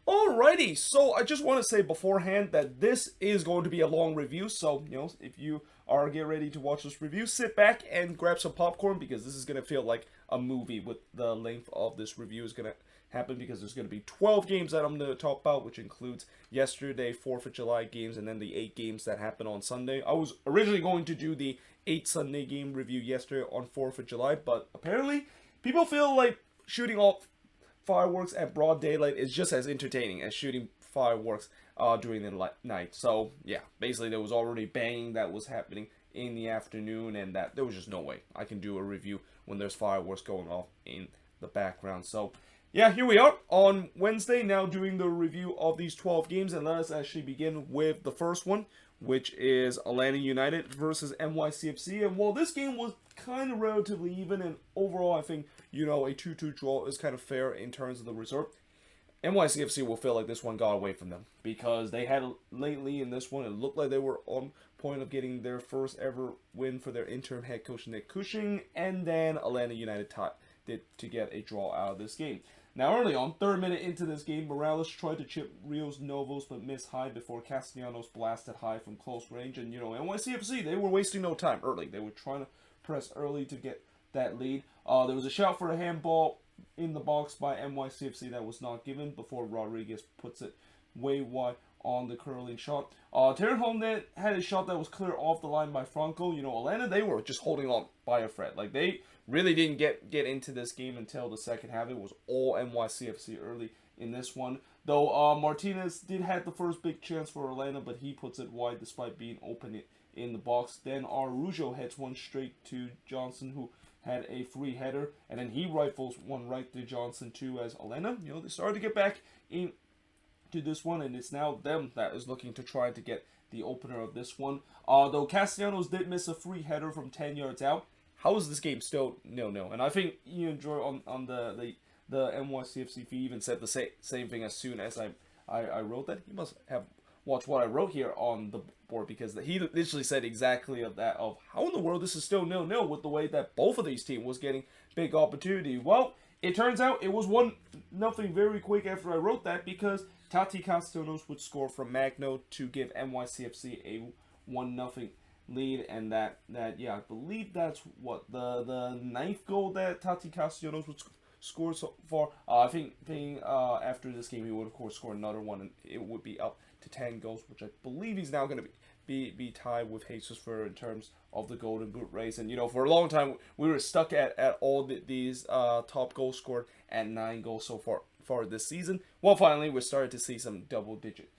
Alrighty, so I just want to say beforehand that this is going to be a long review, so, if you are getting ready to watch this review, sit back and grab some popcorn because this is going to feel like a movie with the length of this review is going to happen because there's going to be 12 games that I'm going to talk about, which includes yesterday, 4th of July games, and then the 8 games that happened on Sunday. I was originally going to do the 8 Sunday game review yesterday on 4th of July, but apparently people feel like shooting off fireworks at broad daylight is just as entertaining as shooting fireworks during the night. So yeah, basically there was already banging that was happening in the afternoon, and that there was just no way I can do a review when there's fireworks going off in the background. So yeah, here we are on Wednesday now doing the review of these 12 games, and let us actually begin with the first one, which is Atlanta United versus NYCFC. And while this game was kind of relatively even, and overall I think, a 2-2 draw is kind of fair in terms of the result, NYCFC will feel like this one got away from them because they had lately in this one, it looked like they were on point of getting their first ever win for their interim head coach Nick Cushing, and then Atlanta United did to get a draw out of this game. Now, early on, 3rd minute into this game, Morales tried to chip Rios Novos but missed high before Castellanos blasted high from close range. And, NYCFC, they were wasting no time early. They were trying to press early to get that lead. There was a shout for a handball in the box by NYCFC that was not given before Rodriguez puts it way wide on the curling shot. Terran Holmgren had a shot that was clear off the line by Franco. Atlanta, they were just holding on by a thread. Like, they really didn't get into this game until the second half. It was all NYCFC early in this one. Though Martinez did have the first big chance for Atlanta, but he puts it wide despite being open in the box. Then Araujo heads one straight to Johnson, who had a free header, and then he rifles one right to Johnson too as Atlanta, they started to get back into this one, and it's now them that is looking to try to get the opener of this one. Though Castellanos did miss a free header from 10 yards out, how is this game still 0-0? And I think Ian Joy on the NYCFC feed even said the same thing as soon as I wrote that. He must have watched what I wrote here on the board, because he literally said exactly of how in the world this is still 0-0 with the way that both of these teams was getting big opportunity. Well, it turns out it was 1-0 very quick after I wrote that, because Tati Castellanos would score from Magno to give NYCFC a 1-0 lead, and that I believe that's what the 9th goal that Tati Castellanos would score so far. I think after this game he would of course score another one, and it would be up to 10 goals, which I believe he's now going to be tied with Jesus Ferrer in terms of the Golden Boot race. And for a long time we were stuck at all these top goals scored at 9 goals so far this season. Well, finally we started to see some double-digit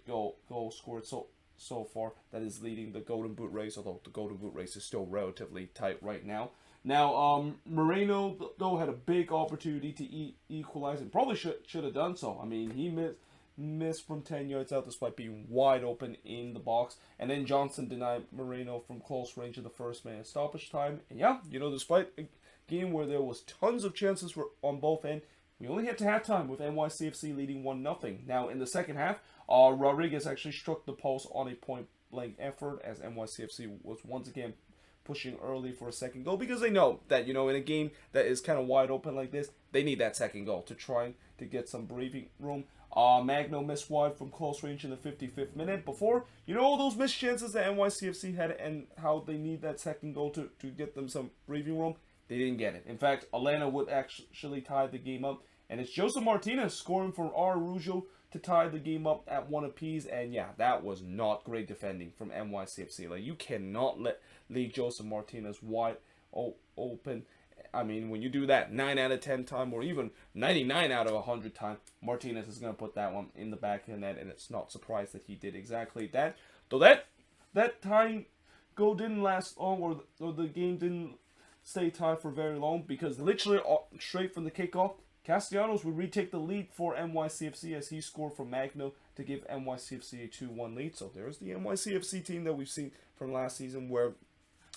goal scored so far that is leading the Golden Boot race, although the Golden Boot race is still relatively tight right now. Now, Moreno, though, had a big opportunity to equalize, and probably should have done so. I mean, he missed from 10 yards out despite being wide open in the box, and then Johnson denied Moreno from close range in the first minute stoppage time. And yeah, despite a game where there was tons of chances on both ends, we only had to halftime with NYCFC leading 1-0. Now, in the second half, Rodriguez actually struck the post on a point-blank effort as NYCFC was once again pushing early for a second goal, because they know that, in a game that is kind of wide open like this, they need that second goal to try to get some breathing room. Magno missed wide from close range in the 55th minute before, all those missed chances that NYCFC had and how they need that second goal to get them some breathing room. They didn't get it. In fact, Atlanta would actually tie the game up, and it's Joseph Martinez scoring for Araujo to tie the game up at 1 apiece. And yeah, that was not great defending from NYCFC. Like, you cannot leave Joseph Martinez wide open. I mean, when you do that 9 out of 10 time, or even 99 out of 100 time, Martinez is going to put that one in the back of the net, and it's not surprised that he did exactly that. Though that tying goal didn't last long, or the game didn't stay tied for very long, because literally straight from the kickoff, Castellanos would retake the lead for NYCFC as he scored from Magno to give NYCFC a 2-1 lead. So there's the NYCFC team that we've seen from last season, where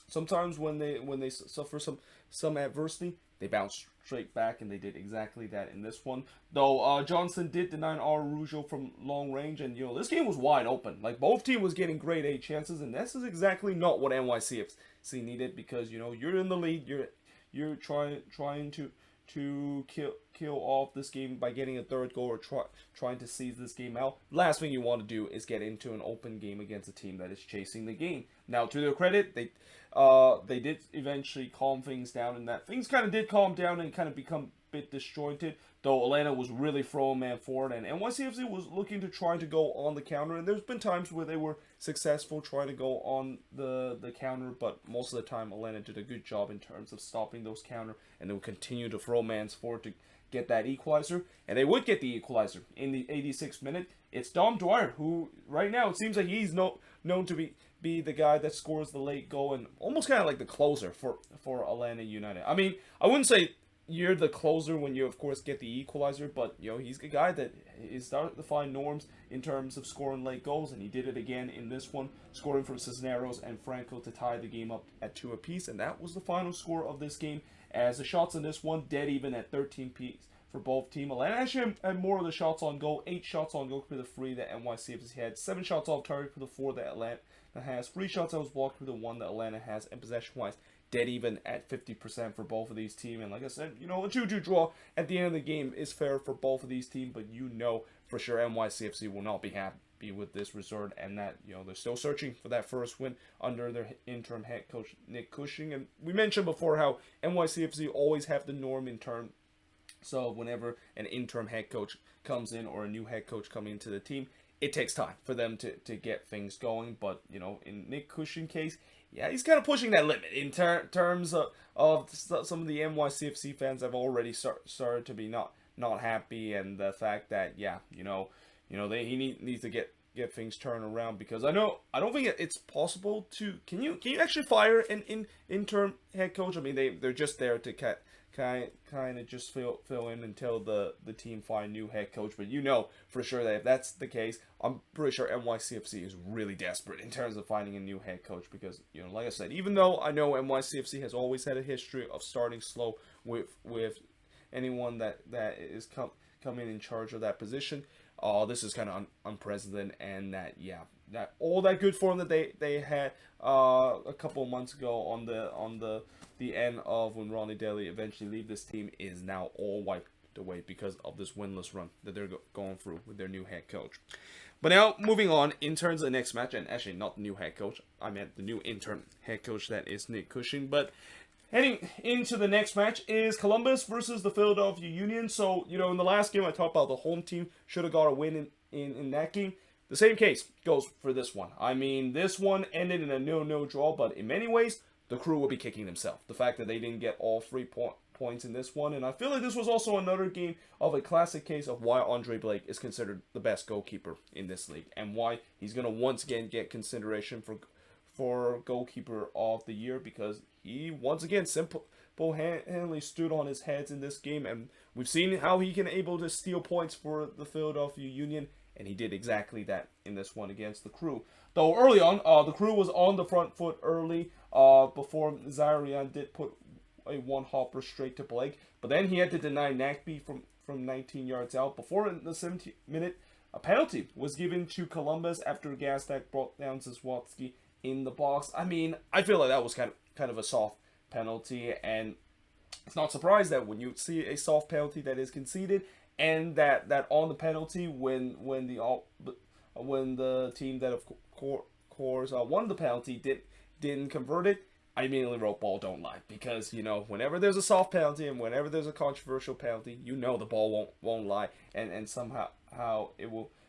sometimes when they suffer some adversity, they bounce straight back, and they did exactly that in this one. Though Johnson did deny Araujo from long range, and this game was wide open. Like, both teams was getting grade A chances, and this is exactly not what NYCFC needed, because you're in the lead, you're trying kill off this game by getting a third goal or trying to seize this game out. Last thing you want to do is get into an open game against a team that is chasing the game. Now, to their credit, they did eventually calm things down, and that things kind of did calm down and kind of become a bit disjointed. Though Atlanta was really throwing man forward, and NYCFC was looking to try to go on the counter, and there's been times where they were successful trying to go on the counter, but most of the time Atlanta did a good job in terms of stopping those counter, and they would continue to throw mans forward to get that equalizer, and they would get the equalizer in the 86th minute. It's Dom Dwyer, who right now it seems like he's known to be the guy that scores the late goal and almost kind of like the closer for Atlanta United. I mean, I wouldn't say you're the closer when you, of course, get the equalizer, but, you know, he's the guy that is starting to find norms in terms of scoring late goals, and he did it again in this one, scoring from Cisneros and Franco to tie the game up at 2 apiece, and that was the final score of this game, as the shots in this one dead even at 13 apiece for both teams. Atlanta actually had more of the shots on goal, 8 shots on goal for the 3 that NYCFC had, 7 shots off target for the 4 that Atlanta has, 3 shots that was blocked for the 1 that Atlanta has, and possession-wise, dead even at 50% for both of these teams. And like I said, you know, a 2-2 draw at the end of the game is fair for both of these teams, but you know for sure NYCFC will not be happy with this result, and that, you know, they're still searching for that first win under their interim head coach Nick Cushing. And we mentioned before how NYCFC always have the norm in terms, so whenever an interim head coach comes in or a new head coach coming into the team, it takes time for them to get things going. But, you know, in Nick Cushing's case, yeah, he's kind of pushing that limit in terms of some of the NYCFC fans have already started to be not happy, and the fact that, yeah, he needs to get things turned around, because I don't think it's possible to can you actually fire an interim head coach? I mean, they're just there to kind of just fill in until the team find new head coach, but you know for sure that if that's the case, I'm pretty sure NYCFC is really desperate in terms of finding a new head coach, because, you know, like I said, even though I know NYCFC has always had a history of starting slow with anyone that is coming in charge of that position, this is kind of unprecedented, and that all that good form that they had a couple of months ago on the end of when Ronnie Daly eventually leave this team is now all wiped away because of this winless run that they're going through with their new head coach. But now, moving on, in terms of the next match, and actually not the new head coach, I meant the new interim head coach, that is Nick Cushing. But heading into the next match is Columbus versus the Philadelphia Union. So, you know, in the last game I talked about the home team should have got a win in that game. The same case goes for this one. I mean, this one ended in a 0-0 draw, but in many ways, the Crew will be kicking themselves. The fact that they didn't get all 3 points in this one, and I feel like this was also another game of a classic case of why Andre Blake is considered the best goalkeeper in this league, and why he's going to once again get consideration for goalkeeper of the year, because he once again single-handedly stood on his heads in this game, and we've seen how he can able to steal points for the Philadelphia Union, and he did exactly that in this one against the Crew. Though early on, the Crew was on the front foot early before Zarian did put a one-hopper straight to Blake, but then he had to deny Nagby from 19 yards out. Before in the 17th minute, a penalty was given to Columbus after Gazdak brought down Zazwatski in the box. I mean, I feel like that was kind of a soft penalty, and it's not surprised that when you see a soft penalty that is conceded, and that on the penalty when the team that of course won the penalty didn't convert it, I immediately wrote ball don't lie, because, you know, whenever there's a soft penalty and whenever there's a controversial penalty, you know the ball won't lie, and somehow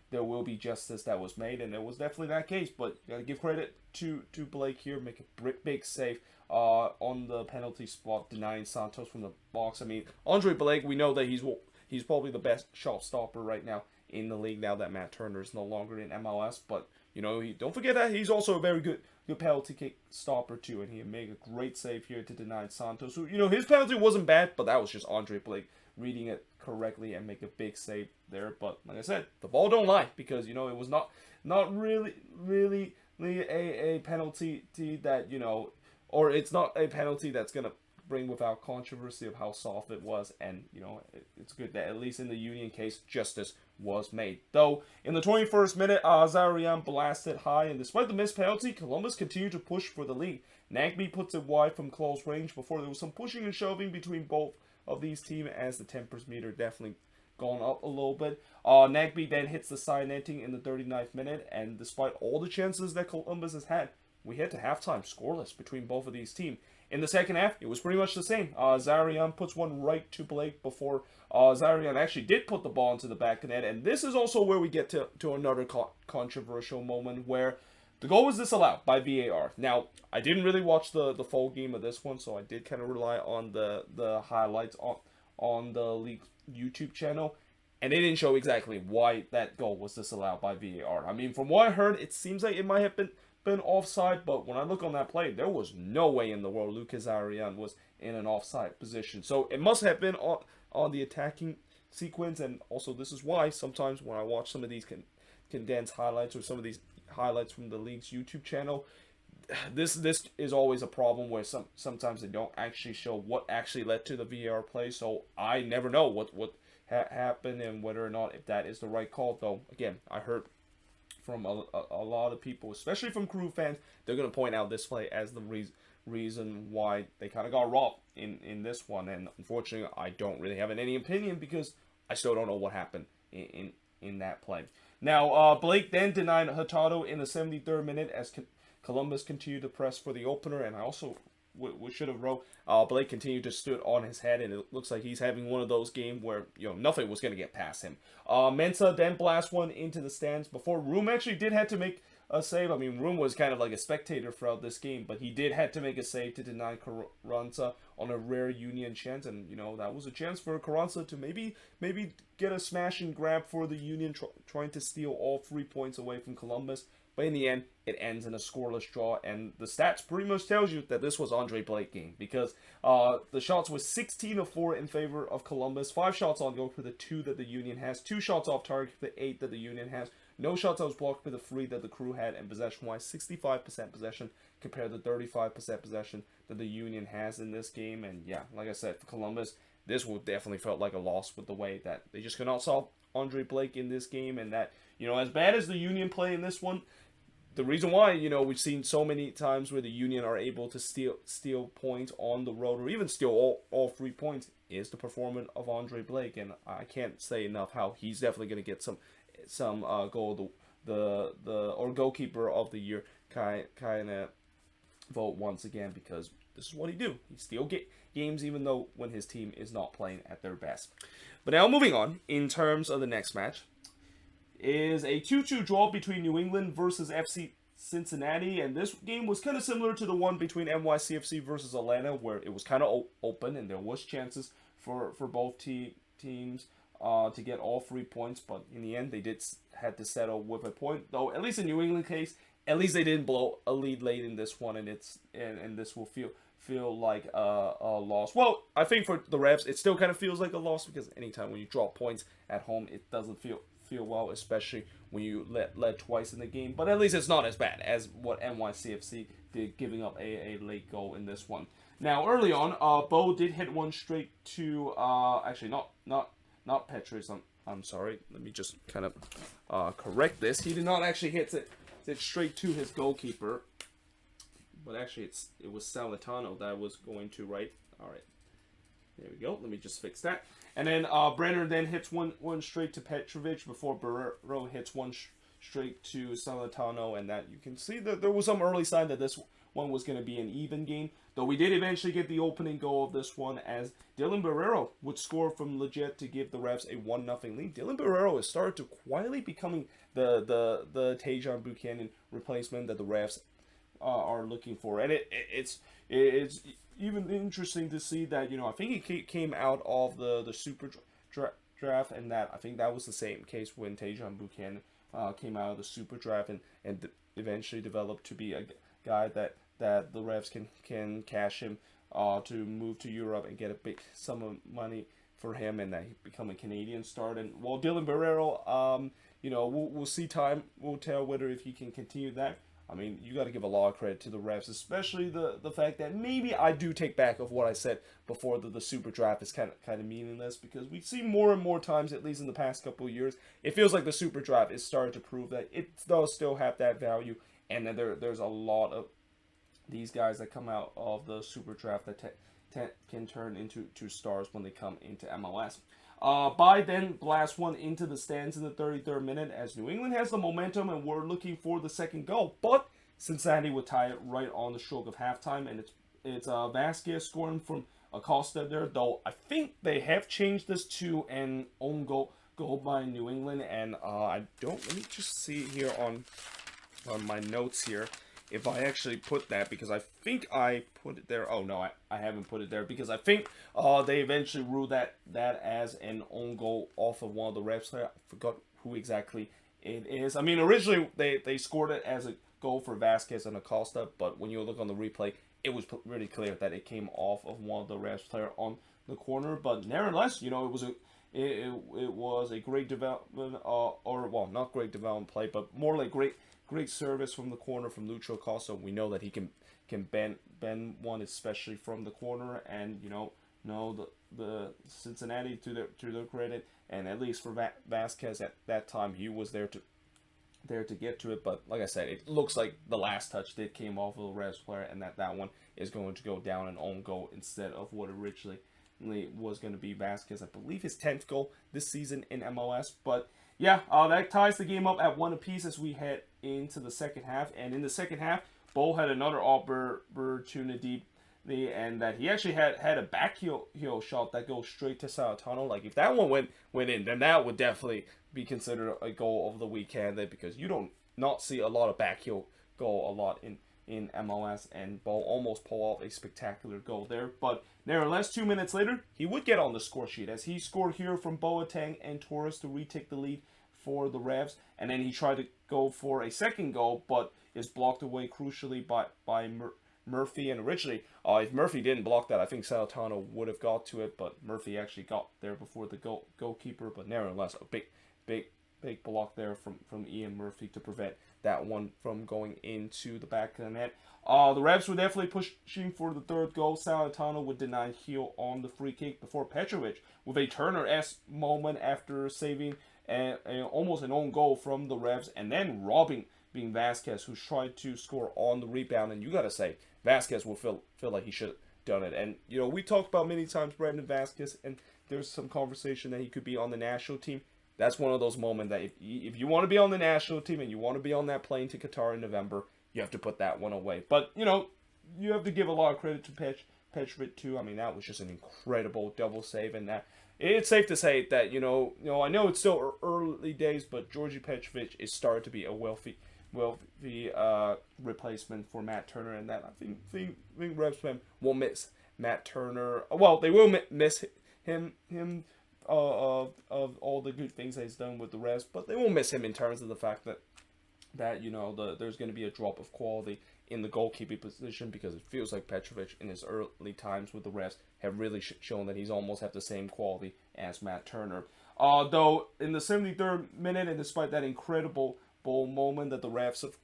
there will be justice that was made, and it was definitely that case. But you gotta give credit to Blake here, make a big save on the penalty spot, denying Santos from the box. I mean, Andre Blake, we know that he's probably the best shot stopper right now in the league now that Matt Turner is no longer in MLS, but, you know, don't forget that he's also a very good penalty kick stopper too, and he made a great save here to deny Santos. So, you know, his penalty wasn't bad, but that was just Andre Blake reading it correctly and make a big save there. But like I said, the ball don't lie, because, you know, it was not really a penalty that, you know, or it's not a penalty that's gonna bring without controversy of how soft it was, and, you know, it's good that at least in the Union case, justice was made. Though in the 21st minute, Zarian blasted high, and despite the missed penalty, Columbus continued to push for the lead. Nagby puts it wide from close range before there was some pushing and shoving between both of these teams, as the tempers meter definitely gone up a little bit. Nagby then hits the side netting in the 39th minute, and despite all the chances that Columbus has had, we head to halftime scoreless between both of these teams. In the second half, it was pretty much the same. Zarian puts one right to Blake before Zarian actually did put the ball into the back of the net. And this is also where we get to another controversial moment where the goal was disallowed by VAR. Now, I didn't really watch the full game of this one, so I did kind of rely on the highlights on the league YouTube channel. And they didn't show exactly why that goal was disallowed by VAR. I mean, from what I heard, it seems like it might have been offside, but when I look on that play, there was no way in the world Lucas Arian was in an offside position. So it must have been on the attacking sequence, and also this is why sometimes when I watch some of these condensed highlights or some of these highlights from the league's YouTube channel, this is always a problem where sometimes they don't actually show what actually led to the VAR play, so I never know what happened and whether or not if that is the right call. Though again, I heard from a lot of people, especially from Crew fans, they're going to point out this play as the reason why they kind of got robbed in this one. And unfortunately, I don't really have any opinion because I still don't know what happened in that play. Now, Blake then denied Hurtado in the 73rd minute as Columbus continued to press for the opener, and I also we should have wrote Blake continued to stood on his head, and it looks like he's having one of those games where nothing was going to get past him. Mensah then blasts one into the stands before Room actually did have to make a save. I mean, Room was kind of like a spectator throughout this game, but he did have to make a save to deny Carranza on a rare Union chance, and that was a chance for Carranza to maybe get a smash and grab for the Union, trying to steal all 3 points away from Columbus. But in the end, it ends in a scoreless draw, and the stats pretty much tells you that this was Andre Blake game because the shots was 16 of 4 in favor of Columbus, 5 shots on goal for the 2 that the Union has, 2 shots off target for the 8 that the Union has, no shots that was blocked for the 3 that the Crew had, and possession-wise, 65% possession compared to 35% possession that the Union has in this game. And yeah, like I said, for Columbus, this would definitely felt like a loss with the way that they just could not solve Andre Blake in this game, and that as bad as the Union play in this one, the reason why, we've seen so many times where the Union are able to steal points on the road or even steal all 3 points is the performance of Andre Blake, and I can't say enough how he's definitely going to get some goal or goalkeeper of the year kind of vote once again, because this is what he do. He steal games even though when his team is not playing at their best. But now moving on, in terms of the next match, is a 2-2 draw between New England versus FC Cincinnati, and this game was kind of similar to the one between NYCFC versus Atlanta, where it was kind of open and there was chances for both teams to get all 3 points, but in the end they had to settle with a point. Though at least in New England case, at least they didn't blow a lead late in this one, and this will feel like a loss. Well, I think for the Revs, it still kind of feels like a loss because anytime when you draw points at home, it doesn't feel well, especially when you led twice in the game. But at least it's not as bad as what NYCFC did, giving up a late goal in this one. Now, early on, Bo did hit one straight to actually not Petrus. I'm sorry. Let me just kind of correct this. He did not actually hit it straight to his goalkeeper, but actually it was Salvatano that was going to right. All right. There we go. Let me just fix that. And then Brenner then hits one straight to Petrovic before Barrero hits one straight to Salvatano, and that you can see that there was some early sign that this one was going to be an even game. Though we did eventually get the opening goal of this one as Dylan Barrero would score from Leggett to give the Revs a 1-0 lead. Dylan Barrero has started to quietly becoming the Tajon Buchanan replacement that the Revs are looking for, and it's even interesting to see that I think he came out of the super draft, and that I think that was the same case when Tajon Buchanan came out of the super draft and eventually developed to be a guy that the Revs can cash him to move to Europe and get a big sum of money for him, and that he become a Canadian star. And while Dylan Barrero, we'll see, time will tell whether if he can continue that. I mean, you got to give a lot of credit to the Revs, especially the fact that maybe I do take back of what I said before that the super draft is kind of meaningless, because we see more and more times, at least in the past couple of years, it feels like the super draft is starting to prove that it does still have that value, and that there's a lot of these guys that come out of the super draft that can turn into stars when they come into MLS. By then, blast one into the stands in the 33rd minute as New England has the momentum and we're looking for the second goal. But Cincinnati would tie it right on the stroke of halftime, and it's Vasquez scoring from Acosta there. Though I think they have changed this to an own goal by New England, and I don't. Let me just see here on my notes here if I actually put that, because I think I put it there. Oh no, I haven't put it there because I think they eventually ruled that as an own goal off of one of the refs there. I forgot who exactly it is. I mean, originally they scored it as a goal for Vasquez and Acosta, but when you look on the replay, it was really clear that it came off of one of the refs player on the corner. But nevertheless, it was a great development, or well, not great development play, but more like great service from the corner from Lucho Acosta. We know that he can bend one, especially from the corner, and the Cincinnati, to their credit, and at least for Vasquez at that time, he was there to get to it. But like I said, it looks like the last touch came off of the refs player, and that one is going to go down an own goal instead of what originally was going to be Vasquez. I believe his 10th goal this season in MLS. But yeah, that ties the game up at 1 apiece as we head into the second half. And in the second half, Bo had another opportunity, and that he actually had a back heel shot that goes straight to Salatano. Like, if that one went in, then that would definitely be considered a goal of the weekend, because you don't not see a lot of back heel goal a lot in MLS, and Bo almost pulled off a spectacular goal there. But nevertheless, 2 minutes later, he would get on the score sheet as he scored here from Boateng and Torres to retake the lead for the Revs, and then he tried to go for a second goal, but is blocked away crucially by Murphy. And originally, if Murphy didn't block that, I think Salatano would have got to it, but Murphy actually got there before the goalkeeper. But nevertheless, a big block there from Ian Murphy to prevent that one from going into the back of the net. The Revs were definitely pushing for the third goal. Salatano would deny heel on the free kick before Petrovic, with a Turner-esque moment after saving almost an own goal from the Revs, and then robbing being Vasquez, who tried to score on the rebound. And you got to say, Vasquez will feel like he should have done it. And, we talked about many times Brandon Vasquez, and there's some conversation that he could be on the national team. That's one of those moments that if you want to be on the national team and you want to be on that plane to Qatar in November, you have to put that one away. But, you have to give a lot of credit to Petrovic too. I mean, that was just an incredible double save, and that it's safe to say that, I know it's still early days, but Georgi Petrovic is starting to be a wealthy replacement for Matt Turner, and that I think Revs will miss Matt Turner. Well, they will miss him of all the good things that he's done with the Revs, but they won't miss him in terms of the fact that there's going to be a drop of quality in the goalkeeping position, because it feels like Petrovic in his early times with the Revs have really shown that he's almost have the same quality as Matt Turner. Though in the 73rd minute, and despite that incredible moment that the Revs of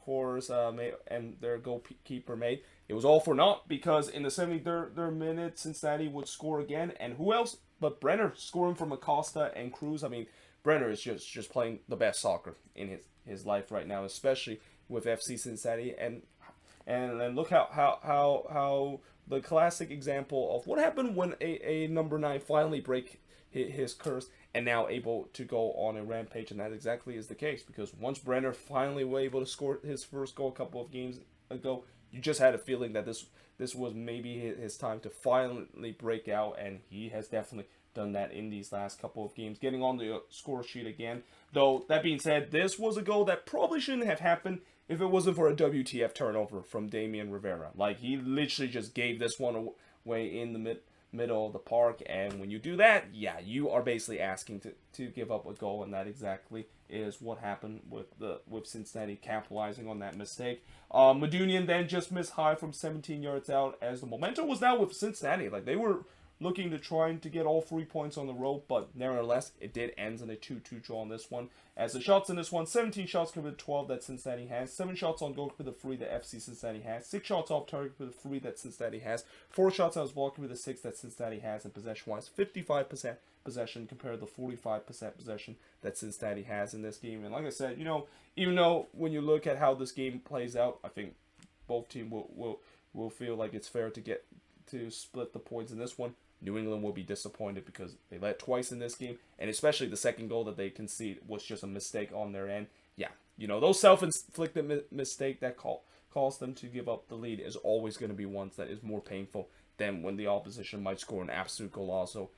course made and their goalkeeper made, it was all for naught, because in the 73rd minute, Cincinnati would score again, and who else but Brenner scoring from Acosta and Cruz. I mean, Brenner is just playing the best soccer in his life right now, especially with FC Cincinnati, and look how the classic example of what happened when a number 9 finally break his curse and now able to go on a rampage, and that exactly is the case, because once Brenner finally was able to score his first goal a couple of games ago, you just had a feeling that this was maybe his time to finally break out, and he has definitely done that in these last couple of games, getting on the score sheet again. Though, that being said, this was a goal that probably shouldn't have happened if it wasn't for a WTF turnover from Damian Rivera. Like, he literally just gave this one away in the middle of the park, and when you do that, yeah, you are basically asking to give up a goal, and that exactly is what happened with Cincinnati capitalizing on that mistake. Madunian then just missed high from 17 yards out, as the momentum was now with Cincinnati. Like, they were looking to try to get all 3 points on the road, but nevertheless, it did end in a 2-2 draw on this one. As the shots in this one, 17 shots compared to 12 that Cincinnati has, 7 shots on goal compared to 3 that FC Cincinnati has, 6 shots off target compared to 3 that Cincinnati has, 4 shots out of block compared to 6 that Cincinnati has, and possession-wise, 55% possession compared to 45% possession that Cincinnati has in this game. And like I said, even though when you look at how this game plays out, I think both teams will feel like it's fair to to split the points in this one, New England will be disappointed because they led twice in this game, and especially the second goal that they conceded was just a mistake on their end. Yeah, those self-inflicted mistake that caused them to give up the lead is always going to be ones that is more painful than when the opposition might score an absolute golazo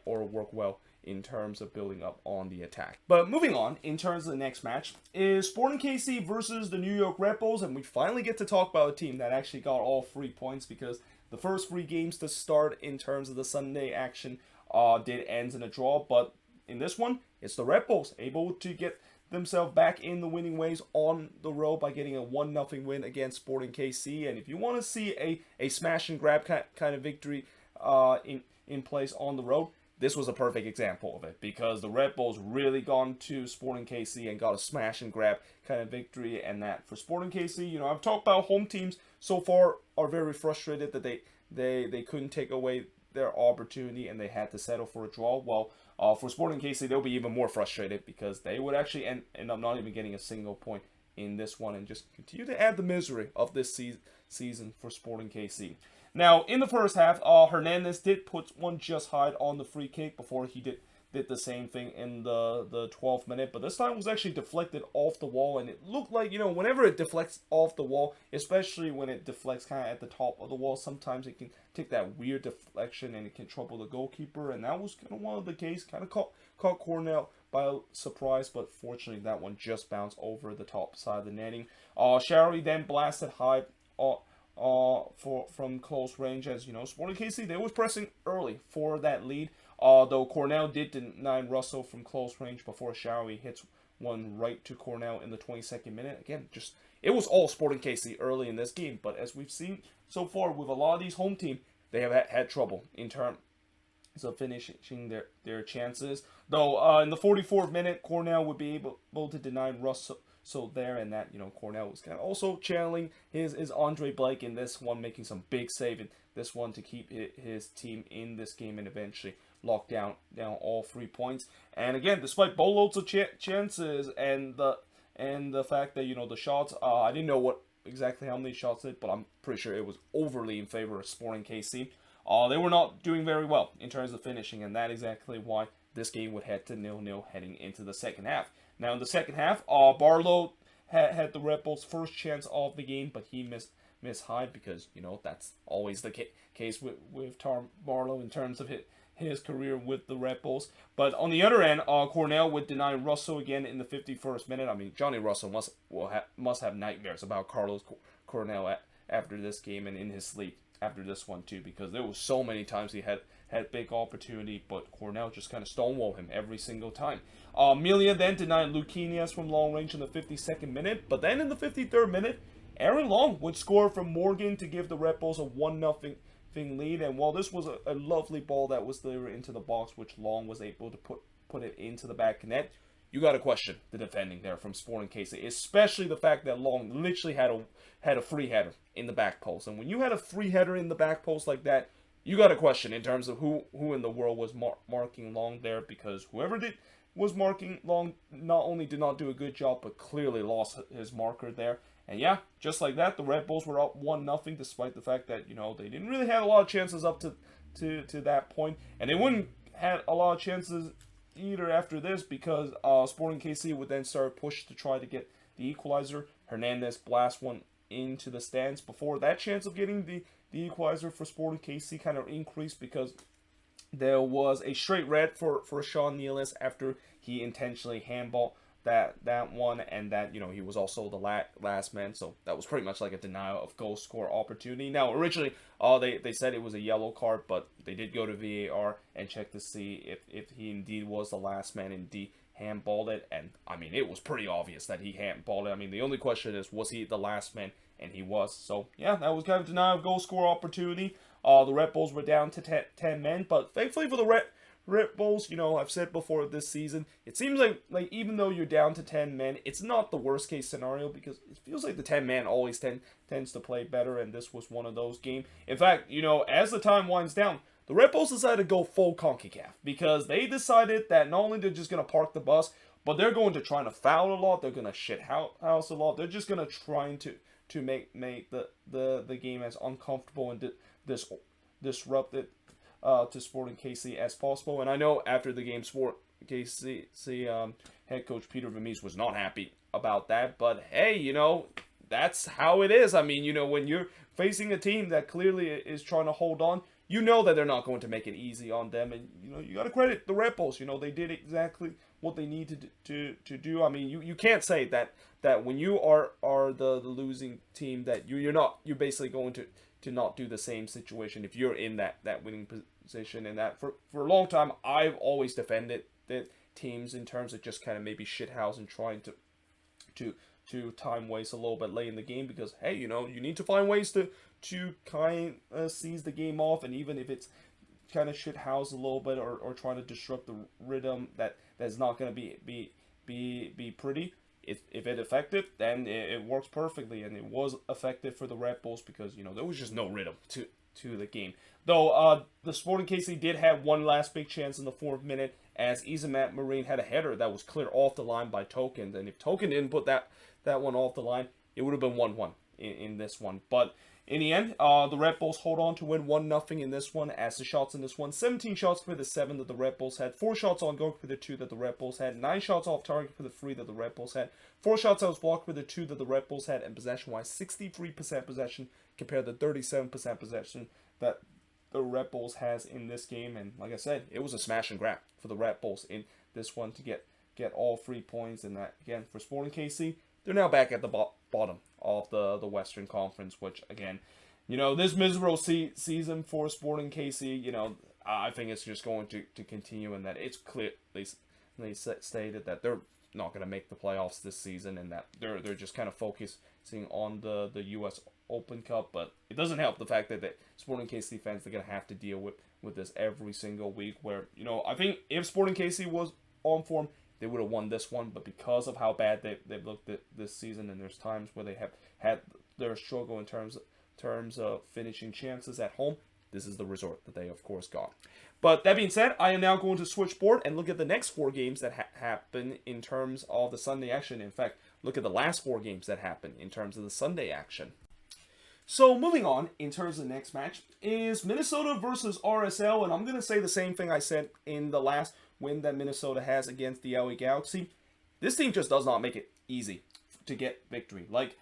or work well in terms of building up on the attack. But moving on, in terms of the next match, is Sporting KC versus the New York Red Bulls, and we finally get to talk about a team that actually got all 3 points, because the first 3 games to start in terms of the Sunday action did end in a draw, but in this one, it's the Red Bulls able to get themselves back in the winning ways on the road by getting a 1-0 win against Sporting KC. And if you want to see a smash and grab kind of victory in place on the road, this was a perfect example of it, because the Red Bulls really gone to Sporting KC and got a smash and grab kind of victory. And that for Sporting KC, I've talked about home teams so far are very frustrated that they couldn't take away their opportunity and they had to settle for a draw. Well, for Sporting KC, they'll be even more frustrated because they would actually end up not even getting a single point in this one and just continue to add the misery of this season for Sporting KC. Now, in the first half, Hernandez did put one just high on the free kick before he did the same thing in the 12th minute. But this time it was actually deflected off the wall, and it looked like, whenever it deflects off the wall, especially when it deflects kind of at the top of the wall, sometimes it can take that weird deflection and it can trouble the goalkeeper. And that was kind of one of the cases, kind of caught Cornell by surprise, but fortunately that one just bounced over the top side of the netting. Showery then blasted high from close range, as Sporting KC, they was pressing early for that lead, though Cornell did deny Russell from close range before Showery hits one right to Cornell in the 22nd minute. Again, it was all Sporting KC early in this game, but as we've seen so far with a lot of these home teams, they have had trouble in terms of finishing their chances. Though in the 44th minute, Cornell would be able to deny Russell there, and that Cornell was kind of also channeling his Andre Blake in this one, making some big save in this one to keep his team in this game and eventually lock down all 3 points. And again, despite boatloads of chances and the fact that the shots, I didn't know exactly how many shots did, but I'm pretty sure it was overly in favor of Sporting KC. They were not doing very well in terms of finishing, and that's exactly why this game would head to 0-0 heading into the second half. Now, in the second half, Barlow had the Red Bulls' first chance of the game, but he missed high because, that's always the case with Tom Barlow in terms of his career with the Red Bulls. But on the other end, Cornell would deny Russell again in the 51st minute. I mean, Johnny Russell must have nightmares about Carlos Cornell after this game and in his sleep after this one too, because there was so many times he had big opportunity, but Cornell just kind of stonewalled him every single time. Melia then denied Luquinez from long range in the 52nd minute, but then in the 53rd minute, Aaron Long would score from Morgan to give the Red Bulls a 1-0 lead. And while this was a lovely ball that was delivered into the box, which Long was able to put it into the back net, you got to question the defending there from Sporting KC, especially the fact that Long literally had a free header in the back post. And when you had a free header in the back post like that, you got to question in terms of who in the world was marking Long there, because whoever was marking Long not only did not do a good job, but clearly lost his marker there. And yeah, just like that, the Red Bulls were up 1-0, despite the fact that they didn't really have a lot of chances up to that point, and they wouldn't have a lot of chances either after this, because Sporting KC would then start a push to try to get the equalizer. Hernandez blast one into the stands before that chance of getting the equalizer for Sporting KC kind of increased, because there was a straight red for Sean Nealis after he intentionally handballed that one, and that he was also the last man, so that was pretty much like a denial of goal score opportunity. Now originally they said it was a yellow card, but they did go to VAR and check to see if he indeed was the last man, indeed handballed it, and I mean it was pretty obvious that he handballed it. I mean the only question is, was he the last man? And he was. So yeah, that was kind of denial of goal score opportunity. The Red Bulls were down to 10 men, but thankfully for the Red Bulls, I've said before this season, it seems like even though you're down to 10 men, it's not the worst case scenario, because it feels like the 10 man always tends to play better, and this was one of those games. In fact, as the time winds down, the Red Bulls decided to go full CONCACAF, because they decided that not only they're just going to park the bus, but they're going to try to foul a lot, they're going to shit house a lot, they're just going to try to make the game as uncomfortable and disrupted to Sporting KC as possible. And I know after the game, KC head coach Peter Vermees was not happy about that. But hey, that's how it is. I mean, when you're facing a team that clearly is trying to hold on, you know that they're not going to make it easy on them. And, you got to credit the Red Bulls. They did exactly what they needed to do. I mean, you can't say that when you are the losing team that you're basically going to not do the same situation if you're in that winning position. And that for a long time, I've always defended the teams in terms of just kind of maybe shithouse and trying to time waste a little bit late in the game, because hey, you need to find ways to kind of seize the game off, and even if it's kind of shithouse a little bit or trying to disrupt the rhythm that's not going to be pretty. If it effective, then it works perfectly, and it was effective for the Red Bulls because there was just no rhythm to the game. Though the Sporting KC did have one last big chance in the 4th minute as Isamat Marine had a header that was cleared off the line by Token, and if Token didn't put that one off the line, it would have been 1-1 in this one. But in the end, the Red Bulls hold on to win 1-0 in this one, as the shots in this one, 17 shots for the 7 that the Red Bulls had, 4 shots on goal for the 2 that the Red Bulls had, 9 shots off target for the 3 that the Red Bulls had, 4 shots out blocked for the 2 that the Red Bulls had, and possession-wise, 63% possession compared to 37% possession that the Red Bulls has in this game. And like I said, it was a smash and grab for the Red Bulls in this one to get all 3 points. And that, again, for Sporting KC, they're now back at the bottom of the Western Conference, which, again, this miserable season for Sporting KC, I think it's just going to continue, and that it's clear, they stated that they're not going to make the playoffs this season, and that they're just kind of focusing on the U.S. Open Cup. But it doesn't help the fact that the Sporting KC fans are going to have to deal with this every single week, where, I think if Sporting KC was on form, they would have won this one, but because of how bad they've looked at this season, and there's times where they have had their struggle in terms of finishing chances at home, this is the result that they, of course, got. But that being said, I am now going to switch board and look at the next 4 games that happen in terms of the Sunday action. In fact, look at the last 4 games that happen in terms of the Sunday action. So moving on, in terms of the next match, is Minnesota versus RSL, and I'm going to say the same thing I said in the last win that Minnesota has against the LA Galaxy. This team just does not make it easy to get victory. Like,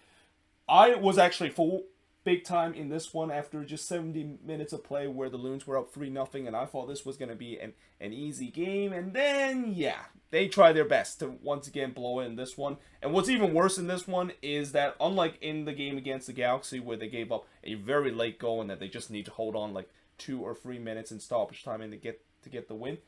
I was actually full big time in this one after just 70 minutes of play where the Loons were up 3-0, and I thought this was going to be an easy game. And then, yeah, they try their best to once again blow in this one. And what's even worse in this one is that, unlike in the game against the Galaxy where they gave up a very late goal and that they just need to hold on like 2 or 3 minutes in stoppage time and to get the win,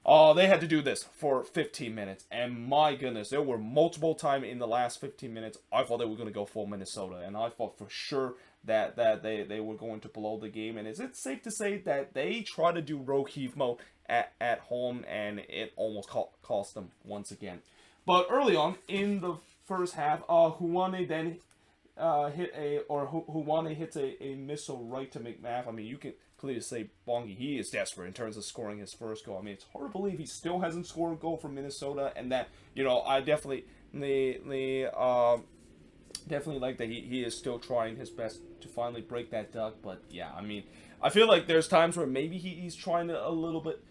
they had to do this for 15 minutes, and my goodness, there were multiple times in the last 15 minutes I thought they were going to go for Minnesota, and I thought for sure that they were going to blow the game. And is it safe to say that they tried to do rogue heave mode at home, and it almost cost them once again? But early on in the first half, Huane then Huane hits a missile right to McMath. I mean, you can clearly say Bongi, he is desperate in terms of scoring his first goal. I mean, it's hard to believe he still hasn't scored a goal for Minnesota, and that, I definitely like that he is still trying his best to finally break that duck. But yeah, I mean, I feel like there's times where maybe he's trying a little bit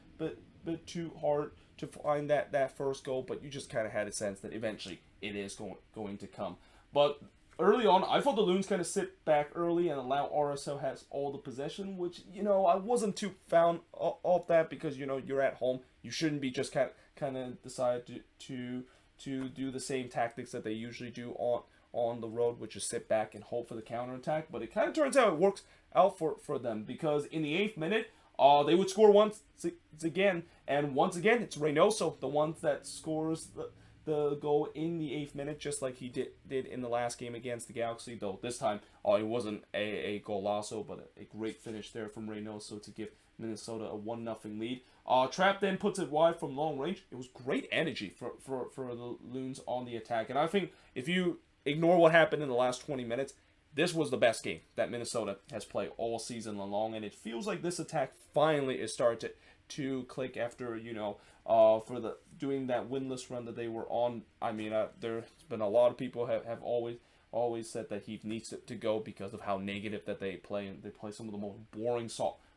too hard to find that first goal, but you just kind of had a sense that eventually it is going to come. But early on, I thought the Loons kind of sit back early and allow RSL has all the possession, which, I wasn't too fond of that because, you're at home. You shouldn't be just kind of decide to do the same tactics that they usually do on the road, which is sit back and hope for the counterattack. But it kind of turns out it works out for them, because in the 8th minute, they would score once again, and once again, it's Reynoso, the one that scores the goal in the 8th minute, just like he did in the last game against the Galaxy, though this time it wasn't a golazo, but a great finish there from Reynoso to give Minnesota a 1-0 lead. Trapp then puts it wide from long range. It was great energy for the Loons on the attack, and I think if you ignore what happened in the last 20 minutes, this was the best game that Minnesota has played all season long, and it feels like this attack finally is starting to click after, for the doing that winless run that they were on. I mean, there's been a lot of people have always said that he needs to go because of how negative that they play, and they play some of the most boring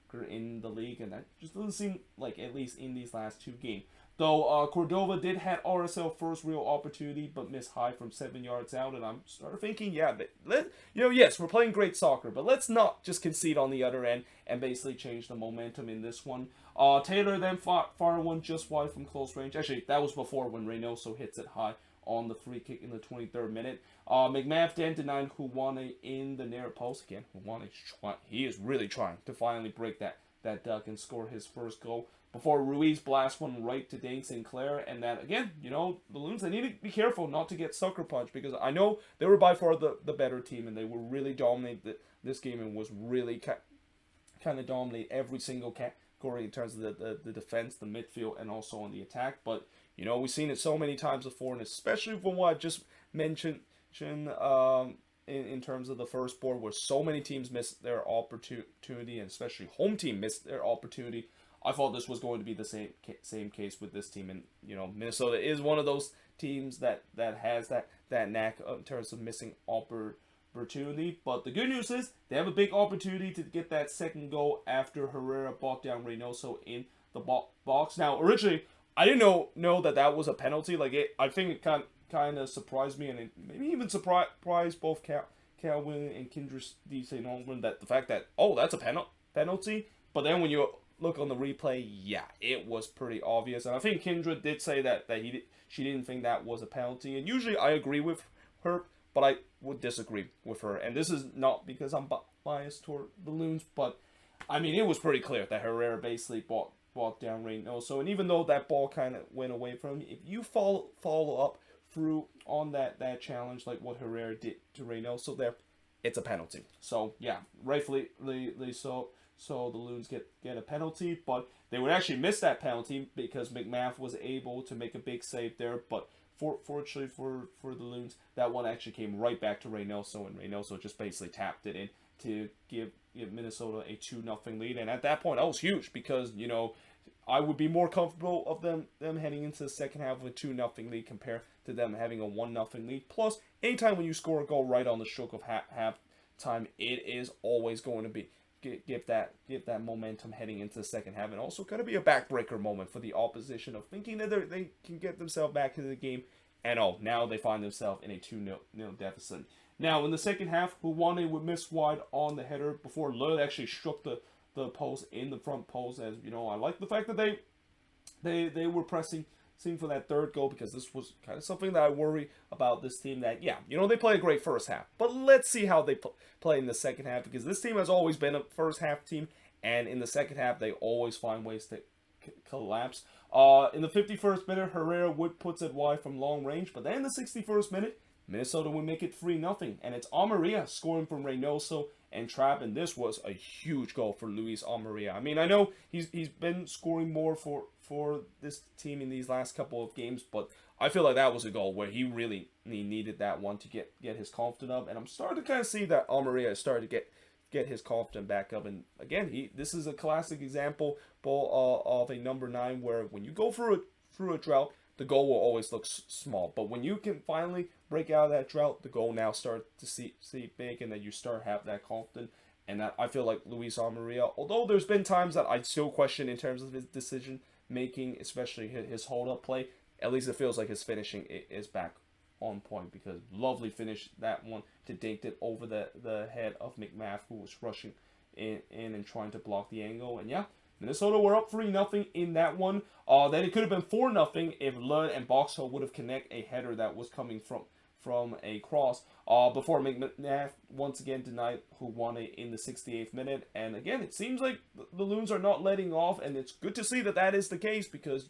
soccer in the league, and that just doesn't seem like, at least in these last 2 games. Though Cordova did have RSL first real opportunity, but missed high from 7 yards out, and I'm started thinking, yeah, yes, we're playing great soccer, but let's not just concede on the other end and basically change the momentum in this one. Taylor then fired one just wide from close range. Actually, that was before when Reynoso hits it high on the free kick in the 23rd minute. McMath then denied Huwane in the near post. Again, Huwane, he is really trying to finally break that duck and score his first goal, before Ruiz blasts one right to Dane Sinclair. And that, again, the Loons, they need to be careful not to get sucker punched, because I know they were by far the better team, and they were really dominating this game, and was really kind of dominate every single category in terms of the defense, the midfield, and also on the attack. But, we've seen it so many times before, and especially from what I just mentioned, in terms of the first board, where so many teams missed their opportunity, and especially home team missed their opportunity. I thought this was going to be the same case with this team, and Minnesota is one of those teams that has that knack in terms of missing opportunity. But the good news is they have a big opportunity to get that second goal after Herrera brought down Reynoso in the box. Now, originally, I didn't know that was a penalty. I think it kind of surprised me, and it maybe even surprised both Calvin and Kindred D. St. Holmgren, that the fact that, that's a penalty. But then when you look on the replay, yeah, it was pretty obvious. And I think Kindred did say that she didn't think that was a penalty. And usually I agree with her, but I would disagree with her. And this is not because I'm biased toward the Loons, but I mean, it was pretty clear that Herrera basically brought down Reynoso. And even though that ball kind of went away from him, if you follow up through on that challenge, like what Herrera did to Reynoso there, it's a penalty. So yeah, rightfully so the Loons get a penalty, but they would actually miss that penalty because McMath was able to make a big save there. But fortunately for the Loons, that one actually came right back to Reynoso, and Reynoso just basically tapped it in to give Minnesota a 2-0 lead. And at that point, that was huge, because I would be more comfortable of them heading into the second half with a 2-0 lead compared to them having a 1-0 lead. Plus, anytime when you score a goal right on the stroke of half time, it is always going to be give that momentum heading into the second half, and also kind of be a backbreaker moment for the opposition of thinking that they can get themselves back into the game, and now they find themselves in a 2-0 deficit. Now in the second half, Huwane would miss wide on the header before Lud actually struck the post in the front post. As I like the fact that they were pressing for that third goal, because this was kind of something that I worry about this team, that they play a great first half, but let's see how they play in the second half, because this team has always been a first half team, and in the second half they always find ways to collapse. In the 51st minute, Herrera puts it wide from long range, but then in the 61st minute, Minnesota would make it 3-0, and it's Amarilla scoring from Reynoso and Trapp, and this was a huge goal for Luis Amarilla. I mean, I know he's been scoring more for this team in these last couple of games, but I feel like that was a goal where he really needed that one to get his confidence up, and I'm starting to kind of see that Amarilla is starting to get his confidence back up. And again, this is a classic example of a number 9 where when you go through a drought, the goal will always look small, but when you can finally break out of that drought, the goal now start to see big, and then you start have that confidence. And that I feel like Luis Amarilla, although there's been times that I still question in terms of his decision making, especially his hold up play, at least it feels like his finishing is back on point, because lovely finish that one to dink it over the head of McMath, who was rushing in and trying to block the angle. And yeah, Minnesota were up 3-0 in that one. Then it could have been 4-0 if Lud and Boxall would have connect a header that was coming from a cross. Before McMath once again denied Huwane in the 68th minute. And again, it seems like the Loons are not letting off, and it's good to see that is the case, because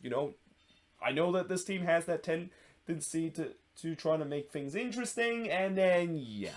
I know that this team has that tendency to try to make things interesting, and then yeah,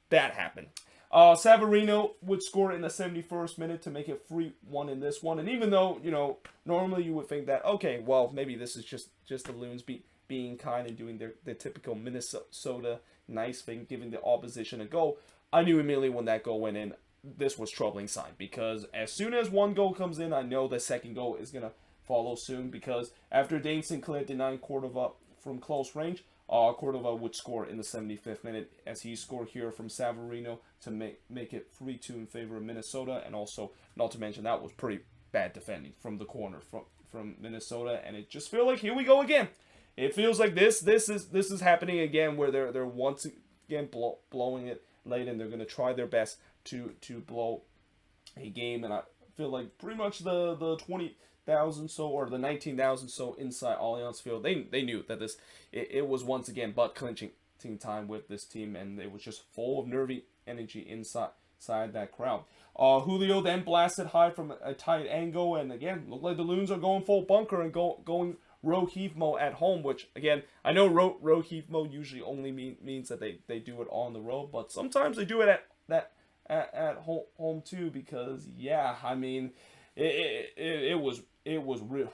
that happened. Savarino would score in the 71st minute to make it 3-1 in this one. And even though, normally you would think that, okay, well, maybe this is just the Loons being kind and doing their typical Minnesota nice thing, giving the opposition a goal, I knew immediately when that goal went in, this was troubling sign. Because as soon as one goal comes in, I know the second goal is going to follow soon. Because after Dane Sinclair denying Cordova from close range, Cordova would score in the 75th minute as he scored here from Savarino to make it 3-2 in favor of Minnesota. And also, not to mention, that was pretty bad defending from the corner from Minnesota. And it just feels like, here we go again. It feels like this is happening again, where they're once again blowing it late, and they're going to try their best to blow a game. And I feel like pretty much the 20,000 so, or the 19,000 so inside Allianz Field, they knew that it was once again butt clinching time with this team, and it was just full of nervy energy inside that crowd. Julio then blasted high from a tight angle, and again looked like the Loons are going full bunker and going rogue heave mode at home, which again, I know rogue heave mode usually only means that they do it on the road, but sometimes they do it at home too, because yeah, I mean, it was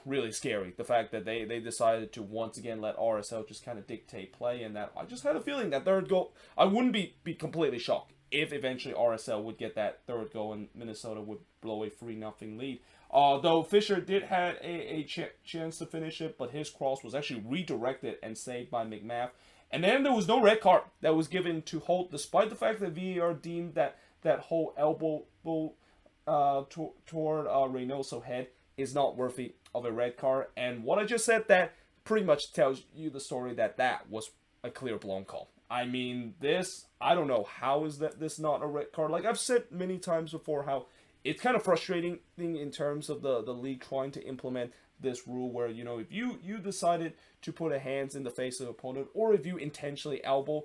really scary, the fact that they decided to once again let RSL just kind of dictate play, and that I just had a feeling that third goal, I wouldn't be completely shocked if eventually RSL would get that third goal and Minnesota would blow a 3-0 lead. Though Fisher did have a chance to finish it, but his cross was actually redirected and saved by McMath. And then there was no red card that was given to Holt, despite the fact that VAR deemed that Holt elbow toward Reynoso head is not worthy of a red card. And what I just said, that pretty much tells you the story that was a clear blown call. I mean, I don't know, how is this not a red card? Like I've said many times before, how it's kind of frustrating thing in terms of the league trying to implement this rule where, you know, if you decided to put a hands in the face of the opponent, or if you intentionally elbow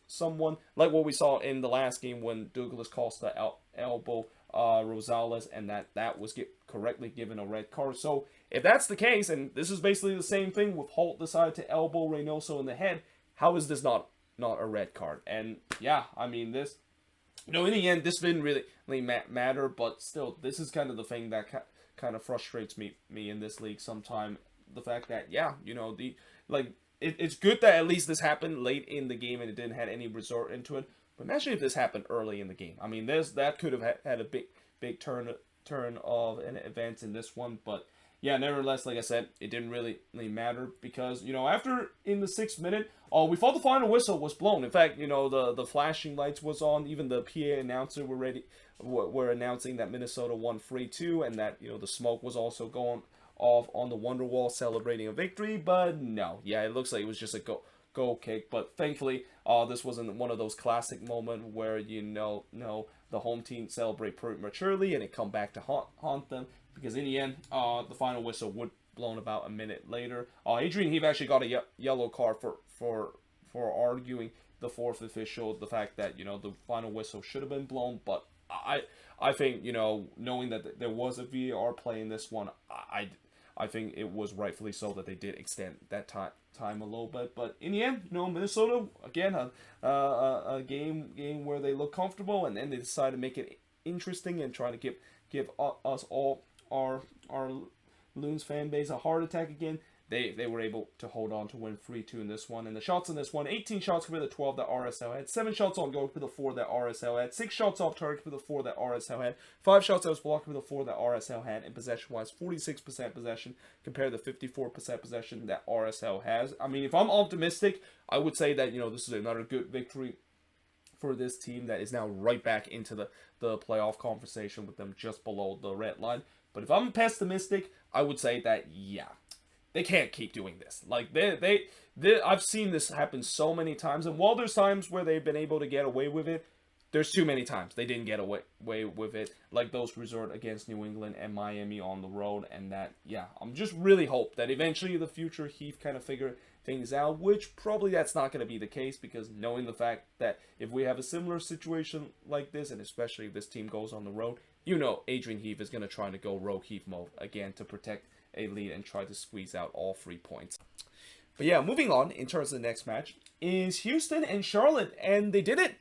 someone, like what we saw in the last game when Douglas Costa elbow Rosales, and that was correctly given a red card. So if that's the case, and this is basically the same thing with Holt decided to elbow Reynoso in the head, how is this not a red card? And yeah, I mean, this, you know, in the end, this didn't really matter, but still, this is kind of the thing that kind of frustrates me in this league sometimes. The fact that, yeah, you know, it's good that at least this happened late in the game and it didn't have any resort into it. But imagine if this happened early in the game. I mean, that could have had a big turn of an event in this one. But yeah, nevertheless, like I said, it didn't really matter, because, you know, after in the 6th minute, we thought the final whistle was blown. In fact, you know, the flashing lights was on. Even the PA announcer were announcing that Minnesota won 3-2, and that, you know, the smoke was also going off on the Wonderwall celebrating a victory. But no, yeah, it looks like it was just a goal kick. But thankfully, this wasn't one of those classic moments where, you know, the home team celebrate prematurely and it come back to haunt them. Because in the end, the final whistle would blown about a minute later. Adrian Heath actually got a yellow card for arguing the fourth official, the fact that, you know, the final whistle should have been blown. But I think, you know, knowing that there was a VAR play in this one, I think it was rightfully so that they did extend that time a little bit. But in the end, you know, Minnesota, again, a game where they look comfortable, and then they decide to make it interesting and try to give us all our Loons fan base a heart attack again. They were able to hold on to win 3-2 in this one. And the shots in this one, 18 shots compared to 12 that RSL had, 7 shots on goal compared to 4 that RSL had, 6 shots off target compared to 4 that RSL had, 5 shots that was blocked compared to 4 that RSL had, and possession-wise, 46% possession compared to 54% possession that RSL has. I mean, if I'm optimistic, I would say that, you know, this is another good victory for this team that is now right back into the playoff conversation with them just below the red line. But if I'm pessimistic, I would say that, yeah, they can't keep doing this. Like, I've seen this happen so many times, and while there's times where they've been able to get away with it, there's too many times they didn't get away with it, like those resort against New England and Miami on the road. And that, yeah, I'm just really hope that eventually in the future Heath kind of figure things out, which probably that's not going to be the case, because knowing the fact that if we have a similar situation like this, and especially if this team goes on the road, you know, Adrian Heath is going to try to go rogue Heath mode again to protect a lead and try to squeeze out all 3 points. But yeah, moving on in terms of the next match is Houston and Charlotte, and they did it.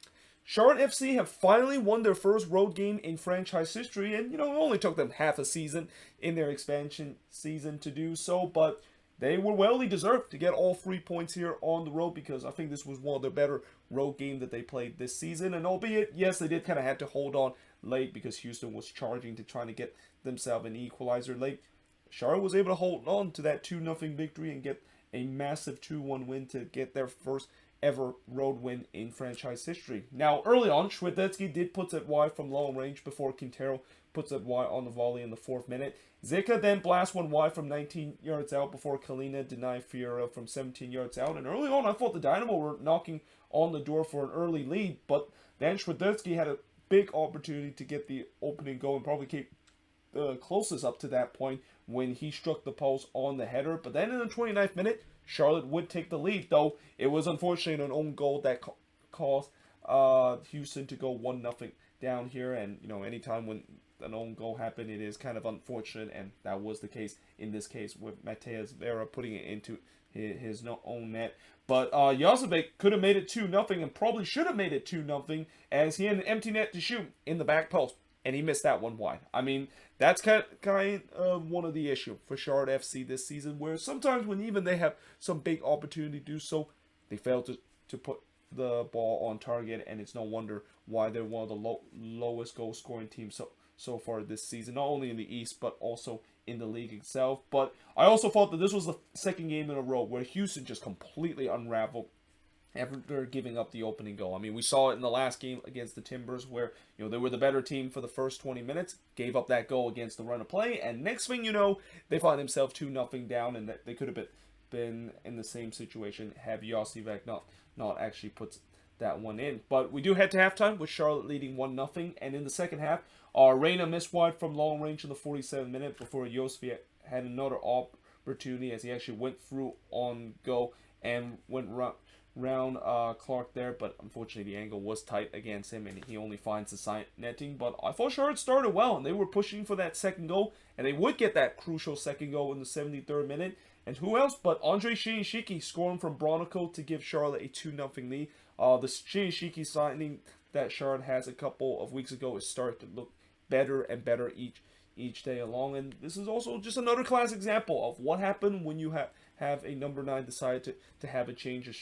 Charlotte FC have finally won their first road game in franchise history, and, you know, it only took them half a season in their expansion season to do so, but they were well deserved to get all 3 points here on the road, because I think this was one of the better road games that they played this season. And albeit, yes, they did kind of have to hold on late because Houston was charging to trying to get themselves an equalizer late, Charlotte was able to hold on to that 2-0 victory and a massive 2-1 win to get their first ever road win in franchise history. Now, early on, Świdecki did put it wide from long range before Quintero puts it wide on the volley in the 4th minute. Zika then blasts one wide from 19 yards out before Kalina denied Fiera from 17 yards out. And early on, I thought the Dynamo were knocking on the door for an early lead, but then Świdecki had a big opportunity to get the opening goal and probably keep the closest up to that point when he struck the post on the header. But then in the 29th minute, Charlotte would take the lead, though it was unfortunately an own goal that caused Houston to go 1-0 down here. And, anytime when an own goal happened, it is kind of unfortunate, and that was the case in this case with Mateus Vera putting it into his own net. But Jozefik could have made it 2-0 and probably should have made it 2-0 as he had an empty net to shoot in the back post, and he missed that one wide. I mean, that's kind of one of the issue for Charlotte FC this season, where sometimes when even they have some big opportunity to do so, they fail to put the ball on target, and it's no wonder why they're one of the lowest goal scoring teams so far this season, not only in the East but also in the league itself. But I also thought that this was the second game in a row where Houston just completely unraveled after giving up the opening goal. I mean, we saw it in the last game against the Timbers where, they were the better team for the first 20 minutes, gave up that goal against the run of play, and next thing you know, they find themselves 2-0 down, and they could have been in the same situation had Jozefik not actually put that one in. But we do head to halftime with Charlotte leading 1-0, and in the second half, Reina missed wide from long range in the 47th minute before Jozefik had another opportunity as he actually went through on goal and went round Clark there, but unfortunately the angle was tight against him and he only finds the side netting. But I thought Charlotte started well, and they were pushing for that second goal, and they would get that crucial second goal in the 73rd minute. And who else but Andre Shinyashiki scoring from Bronico to give Charlotte a 2-0 lead. The Shinyashiki signing that Charlotte has a couple of weeks ago is starting to look better and better each day along, and this is also just another classic example of what happened when you have a number 9 decide to have a change of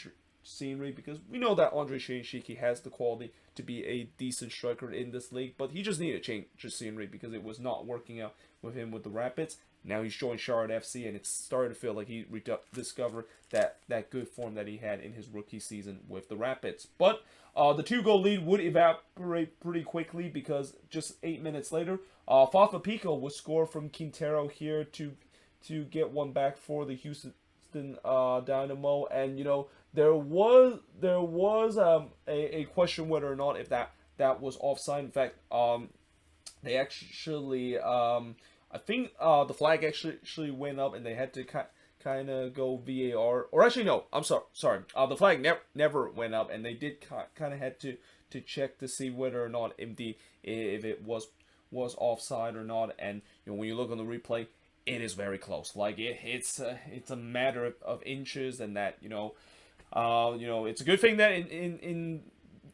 scenery, because we know that Andre Shinyashiki has the quality to be a decent striker in this league, but he just needed a change of scenery because it was not working out with him with the Rapids. Now he's joined Charlotte FC, and it's starting to feel like he rediscovered that good form that he had in his rookie season with the Rapids. But the 2-goal lead would evaporate pretty quickly because just 8 minutes later, Fafa Pico would score from Quintero here to get one back for the Houston Dynamo. And there was a question whether or not if that was offside. In fact, they actually I think the flag actually went up and they had to kind of go VAR. Or actually, no, I'm sorry. The flag never went up, and they did kind of had to check to see whether or not if it was offside or not. And when you look on the replay, it is very close. Like it's a matter of inches, and that it's a good thing that in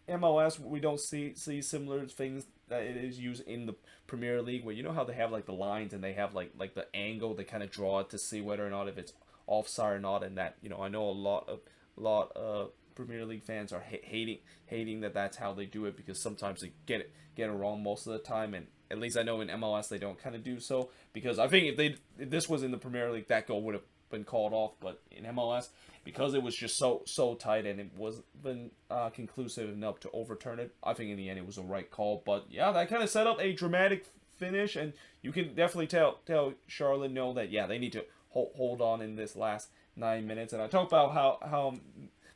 MLS we don't see similar things that it is used in the Premier League, where how they have like the lines and they have like the angle, they kind of draw it to see whether or not if it's offside or not. And that I know a lot of Premier League fans are hating that's how they do it, because sometimes they get it wrong most of the time, and at least I know in MLS they don't kind of do so, because I think if this was in the Premier League, that goal would have been called off. But in MLS, because it was just so tight and it wasn't conclusive enough to overturn it, I think in the end it was a right call. But yeah, that kind of set up a dramatic finish, and you can definitely tell Charlotte know that they need to hold on in this last 9 minutes. And I talked about how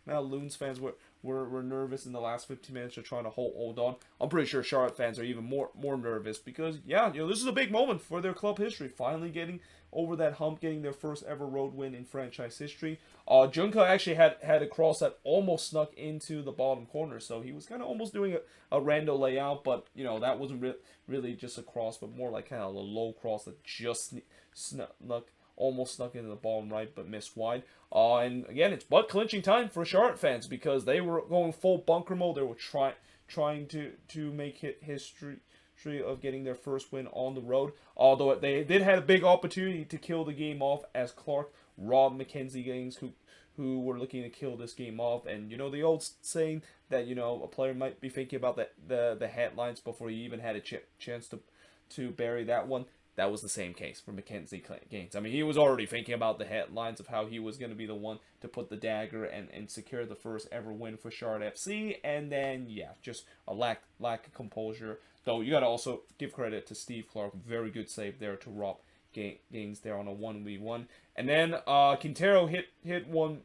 Loons fans were nervous in the last 15 minutes of trying to hold on. I'm pretty sure Charlotte fans are even more nervous, because this is a big moment for their club history, finally getting over that hump, getting their first ever road win in franchise history. Junka actually had a cross that almost snuck into the bottom corner, so he was kind of almost doing a rando layout, but that wasn't really just a cross, but more like kind of a low cross that just almost snuck into the bottom right, but missed wide. And again, it's butt clinching time for Charlotte fans, because they were going full bunker mode. They were trying to make history of getting their first win on the road. Although they did have a big opportunity to kill the game off, as Clark robbed Mackenzie Gaines, who were looking to kill this game off. And the old saying that a player might be thinking about the headlines before he even had a chance to bury that one. that was the same case for Mackenzie Gaines. I mean, he was already thinking about the headlines of how he was going to be the one to put the dagger and secure the first ever win for Charlotte FC. And then, yeah, just a lack of composure. Though you got to also give credit to Steve Clark. Very good save there to rob Gaines there on a 1v1. And then Quintero hit one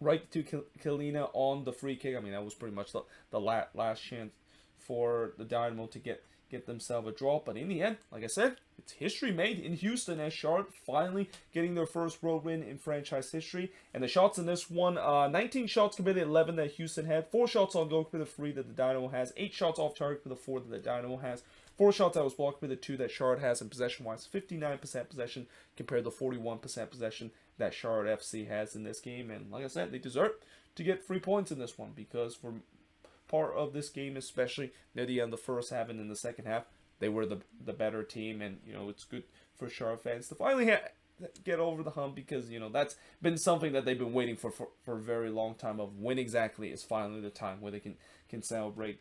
right to Kalina on the free kick. I mean, that was pretty much the last chance for the Dynamo to get themselves a draw. But in the end, like I said, it's history made in Houston as Charlotte finally getting their first road win in franchise history. And the shots in this one, 19 shots committed, 11 that Houston had, 4 shots on goal for the 3 that the Dynamo has, 8 shots off target for the 4 that the Dynamo has, 4 shots that was blocked for the 2 that Charlotte has, and possession-wise, 59% possession compared to 41% possession that Charlotte FC has in this game. And like I said, they deserve to get 3 points in this one, because for part of this game, especially near the end of the first half and in the second half, they were the better team. And it's good for Charlotte fans to finally get over the hump, because that's been something that they've been waiting for a very long time, of when exactly is finally the time where they can celebrate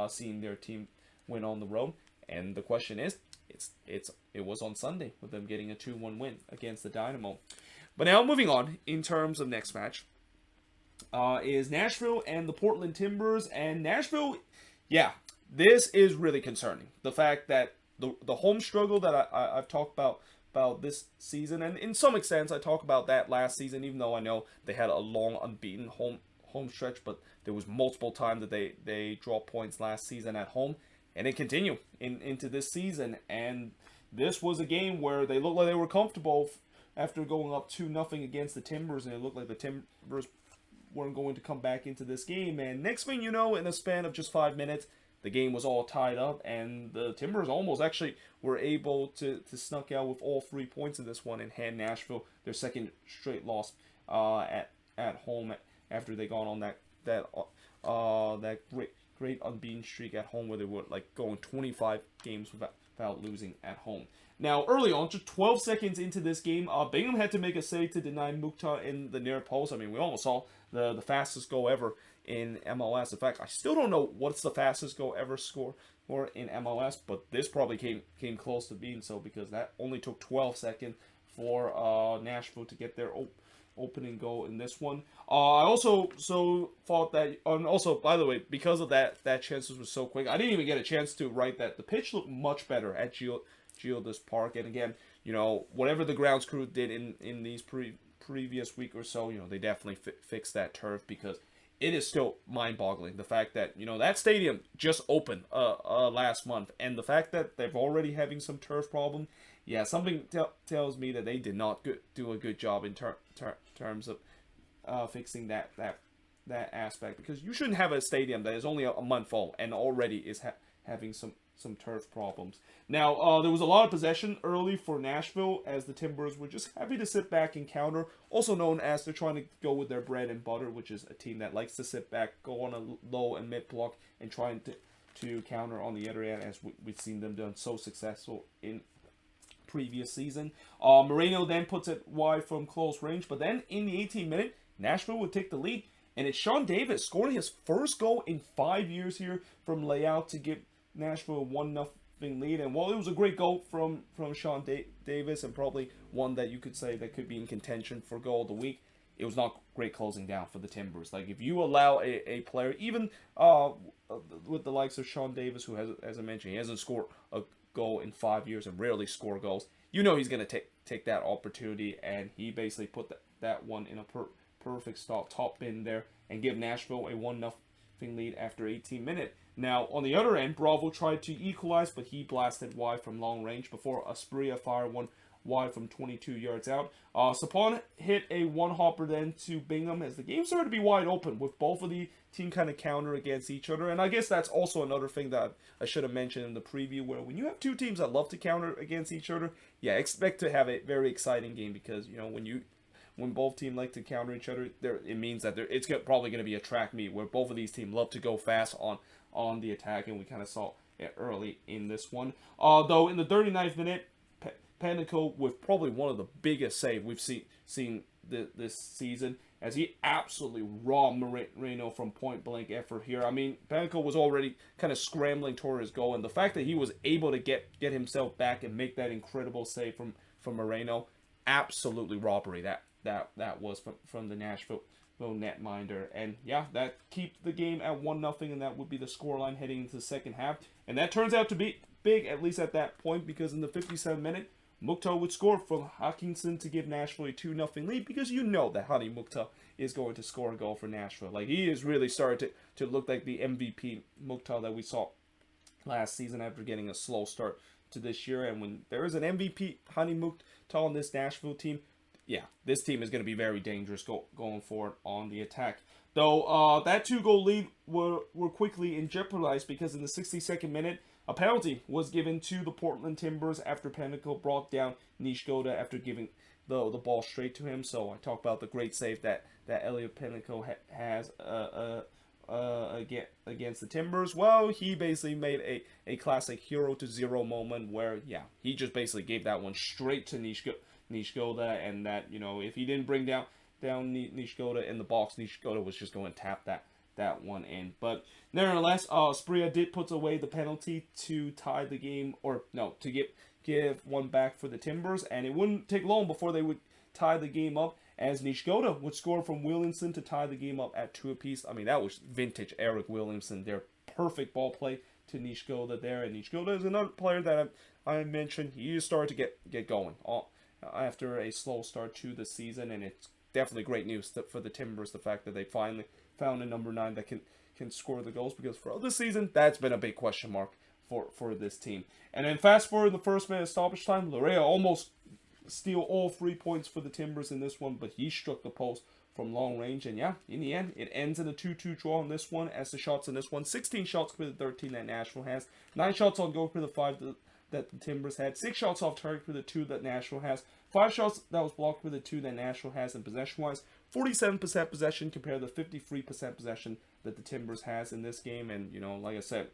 seeing their team win on the road. And the question is, it was on Sunday with them getting a 2-1 win against the Dynamo. But now moving on in terms of next match, is Nashville and the Portland Timbers. And Nashville, yeah, this is really concerning. The fact that the home struggle that I've talked about this season, and in some extent I talked about that last season, even though I know they had a long unbeaten home stretch, but there was multiple times that they dropped points last season at home, and it continued into this season. And this was a game where they looked like they were comfortable after going up 2-0 against the Timbers, and it looked like the Timbers weren't going to come back into this game. And next thing you know, in a span of just 5 minutes, the game was all tied up, and the Timbers almost actually were able to snuck out with all 3 points in this one and hand Nashville their second straight loss at home after they got on that great unbeaten streak at home, where they were like going 25 games without losing at home. Now, early on, just 12 seconds into this game, Bingham had to make a save to deny Mukhtar in the near post. I mean, we almost saw the fastest goal ever in MLS. In fact, I still don't know what's the fastest goal ever scored in MLS, but this probably came close to being so, because that only took 12 seconds for Nashville to get their opening goal in this one. I also thought that, and also, by the way, because of that chances was so quick, I didn't even get a chance to write that the pitch looked much better at Geodis Park. And again, whatever the grounds crew did in these previous week or so, they definitely fixed that turf, because it is still mind-boggling, the fact that that stadium just opened last month, and the fact that they're already having some turf problem. Yeah, something tells me that they did not do a good job in terms of fixing that aspect, because you shouldn't have a stadium that is only a month old and already is having some turf problems. Now, there was a lot of possession early for Nashville, as the Timbers were just happy to sit back and counter, also known as they're trying to go with their bread and butter, which is a team that likes to sit back, go on a low and mid block, and trying to counter on the other end, as we've seen them done so successful in previous season. Moreno then puts it wide from close range, but then in the 18th minute, Nashville would take the lead, and it's Sean Davis scoring his first goal in 5 years here from layout to give Nashville a 1-0 lead. And while it was a great goal from Sean Davis, and probably one that you could say that could be in contention for goal of the week, it was not great closing down for the Timbers. Like, if you allow a player, even with the likes of Sean Davis, who has, as I mentioned, he hasn't scored a goal in 5 years and rarely score goals, he's going to take that opportunity, and he basically put that one in a perfect stop, top bin there, and give Nashville a 1-0 lead after 18 minutes. Now, on the other end, Bravo tried to equalize, but he blasted wide from long range before Asprilla fired one wide from 22 yards out. Sapon hit a one-hopper then to Bingham, as the game started to be wide open, with both of the team kind of counter against each other. And I guess that's also another thing that I should have mentioned in the preview, where when you have two teams that love to counter against each other, yeah, expect to have a very exciting game, because when both teams like to counter each other, it means that it's probably going to be a track meet where both of these teams love to go fast on the attack, and we kind of saw it early in this one. Though in the 39th minute, Panico with probably one of the biggest saves we've seen this season, as he absolutely robbed Moreno from point-blank effort here. I mean, Panico was already kind of scrambling toward his goal, and the fact that he was able to get himself back and make that incredible save from Moreno, absolutely robbery that was from the Nashville netminder. And yeah, that keeps the game at 1-0, and that would be the scoreline heading into the second half. And that turns out to be big, at least at that point, because in the 57th minute, Mukhtar would score from Hawkinson to give Nashville a 2-0 lead, because you know that Hany Mukhtar is going to score a goal for Nashville. Like, he is really started to look like the MVP Mukhtar that we saw last season after getting a slow start to this year. And when there is an MVP Hany Mukhtar on this Nashville team, yeah, this team is going to be very dangerous going forward on the attack. Though that 2-goal lead were quickly in jeopardized, because in the 62nd minute, a penalty was given to the Portland Timbers after Panico brought down Nishgoda after giving the ball straight to him. So I talked about the great save that Elliot Panico has against the Timbers. Well, he basically made a classic 0-0 moment where, yeah, he just basically gave that one straight to Nishgoda, and that, you know, if he didn't bring down Nishgoda in the box, Nishgoda was just going to tap that one in. But nevertheless, Spria did put away the penalty to tie the game, or no, to give one back for the Timbers, and it wouldn't take long before they would tie the game up, as Nishgoda would score from Williamson to tie the game up at 2 apiece. I mean, that was vintage Eric Williamson there. Perfect ball play to Nishgoda there, and Nishgoda is another player that I mentioned. He started to get going after a slow start to the season, and it's definitely great news for the Timbers, the fact that they finally found a number 9 that can score the goals, because for this season, that's been a big question mark for this team. And then fast forward the first minute of stoppage time, Lorea almost steal all 3 points for the Timbers in this one, but he struck the post from long range, and yeah, in the end, it ends in a 2-2 draw in this one, as the shots in this one, 16 shots for the 13 that Nashville has, 9 shots on goal for the 5 that the Timbers had, 6 shots off target for the 2 that Nashville has, 5 shots that was blocked for the 2 that Nashville has, and possession-wise, 47% possession compared to 53% possession that the Timbers has in this game. And, you know, like I said,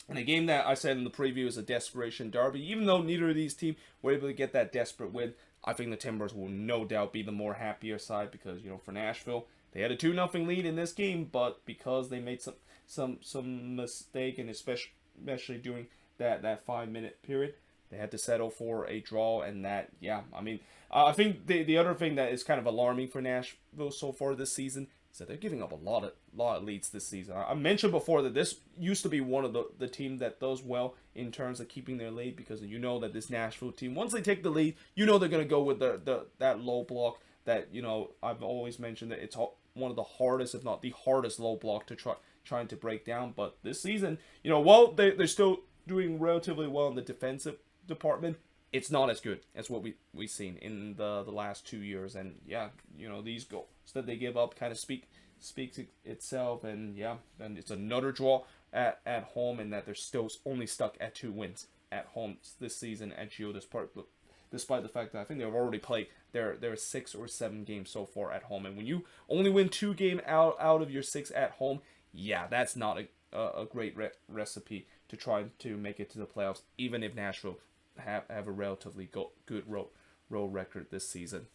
in a game that I said in the preview is a desperation derby, even though neither of these teams were able to get that desperate win, I think the Timbers will no doubt be the more happier side, because, you know, for Nashville, they had a 2-0 lead in this game, but because they made some mistake, and especially during that 5-minute period, they had to settle for a draw. And that, yeah, I mean, I think the other thing that is kind of alarming for Nashville so far this season is that they're giving up a lot of leads this season. I mentioned before that this used to be one of the team that does well in terms of keeping their lead, because you know that this Nashville team, once they take the lead, you know they're going to go with that low block that, you know, I've always mentioned that it's one of the hardest, if not the hardest, low block to trying to break down. But this season, you know, while they're still doing relatively well in the defensive department, it's not as good as what we've seen in the last 2 years. And yeah, you know, these goals that they give up kind of speaks itself. And yeah, and it's another draw at home, and that they're still only stuck at 2 wins at home this season at Gio despite the fact that I think they've already played their 6 or 7 games so far at home. And when you only win 2 games out of your 6 at home, yeah, that's not a great recipe to try to make it to the playoffs, even if Nashville have a relatively good road record this season.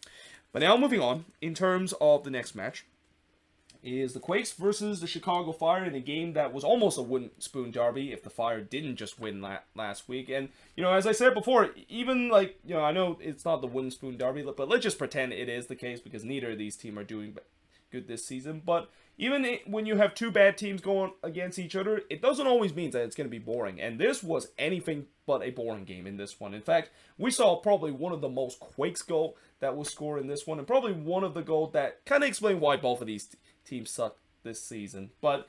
But now moving on, in terms of the next match, is the Quakes versus the Chicago Fire, in a game that was almost a wooden spoon derby if the Fire didn't just win last week. And, you know, as I said before, even, like, you know, I know it's not the wooden spoon derby, but let's just pretend it is the case, because neither of these teams are doing good this season. But even when you have 2 bad teams going against each other, it doesn't always mean that it's going to be boring. And this was anything but a boring game in this one. In fact, we saw probably one of the most Quakes goal that was scored in this one, and probably one of the goals that kind of explain why both of these teams suck this season. But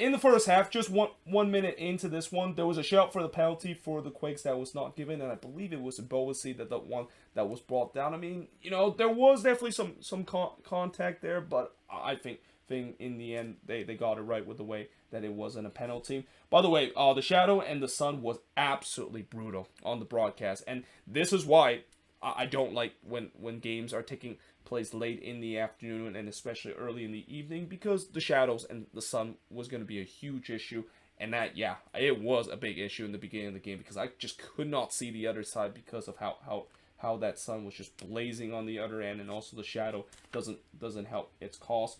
in the first half, just one minute into this one, there was a shout for the penalty for the Quakes that was not given, and I believe it was Boasey that the one that was brought down. I mean, you know, there was definitely some contact there, but I think in the end they got it right with the way that it wasn't a penalty. By the way, the shadow and the sun was absolutely brutal on the broadcast, and this is why I don't like when games are taking place late in the afternoon and especially early in the evening, because the shadows and the sun was going to be a huge issue. And that, yeah, it was a big issue in the beginning of the game, because I just could not see the other side because of how how that sun was just blazing on the other end, and also the shadow doesn't help its cause.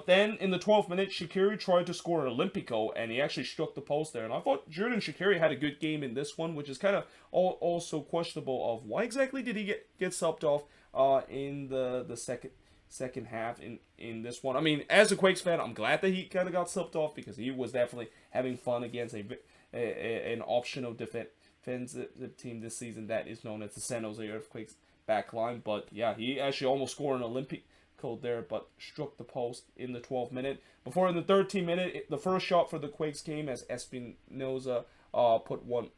Then in the 12th minute, Shaqiri tried to score an Olympico, and he actually struck the post there. And I thought Jordan Shaqiri had a good game in this one, which is kind of also questionable of why exactly did he get subbed off in the second half in this one. I mean, as a Quakes fan, I'm glad that he kind of got subbed off because he was definitely having fun against an optional defensive team this season that is known as the San Jose Earthquakes backline. But yeah, he actually almost scored an Olympic code there, but struck the post in the 12th minute. Before in the 13th minute, the first shot for the Quakes came as Espinoza put one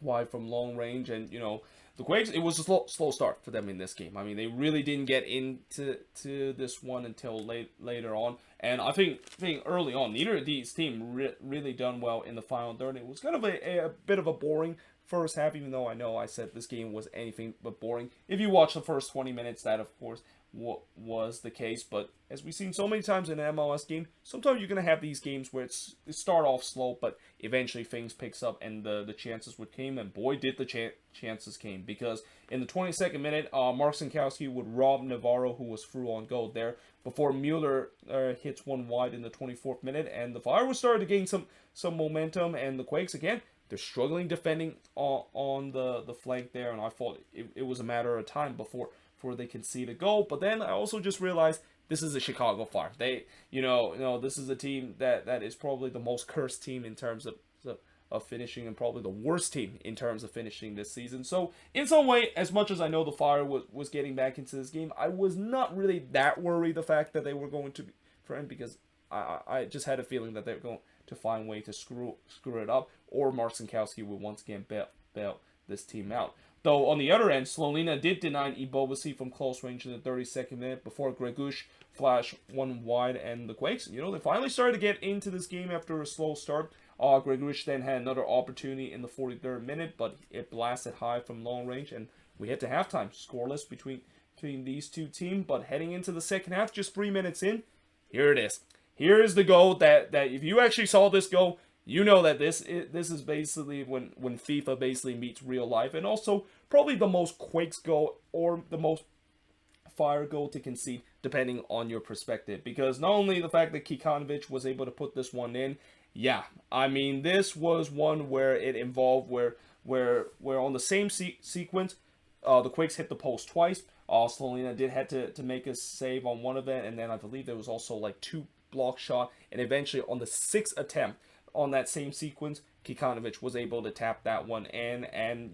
wide from long range, and the Quakes, it was a slow start for them in this game. I mean, they really didn't get into this one until later on, and I think early on, neither of these teams really done well in the final third. It was kind of a bit of a boring first half, even though I know I said this game was anything but boring. If you watch the first 20 minutes, that of course what was the case, but as we've seen so many times in an MLS game, sometimes you're going to have these games where it start off slow, but eventually things picks up and the chances would came, and boy did the chances came, because in the 22nd minute, Mark Sinkowski would rob Navarro, who was through on goal there, before Mueller hits one wide in the 24th minute, and the Fire was starting to gain some momentum, and the Quakes, again, they're struggling defending on the flank there, and I thought it was a matter of time before they concede a goal. But then I also just realized this is a Chicago Fire. They, this is a team that is probably the most cursed team in terms of finishing, and probably the worst team in terms of finishing this season. So in some way, as much as I know the Fire was getting back into this game, I was not really that worried the fact that they were going to be friend, because I just had a feeling that they were going to find a way to screw it up, or Mark Sinkowski would once again bail this team out. Though on the other end, Slonina did deny Ibovasi from close range in the 32nd minute before Gregush flashed one wide, and the Quakes, they finally started to get into this game after a slow start. Gregush then had another opportunity in the 43rd minute, but it blasted high from long range, and we head to halftime, scoreless between these two teams. But heading into the second half, just 3 minutes in, here it is. Here is the goal that if you actually saw this goal, you know that this is basically when FIFA basically meets real life, and also probably the most Quakes goal or the most Fire goal to concede, depending on your perspective. Because not only the fact that Kikanovic was able to put this one in, yeah, I mean, this was one where it involved where on the same sequence, the Quakes hit the post twice. Slonina did have to make a save on one of them, and then I believe there was also like 2 block shot, and eventually on the 6th attempt on that same sequence, Kikanovic was able to tap that one in, and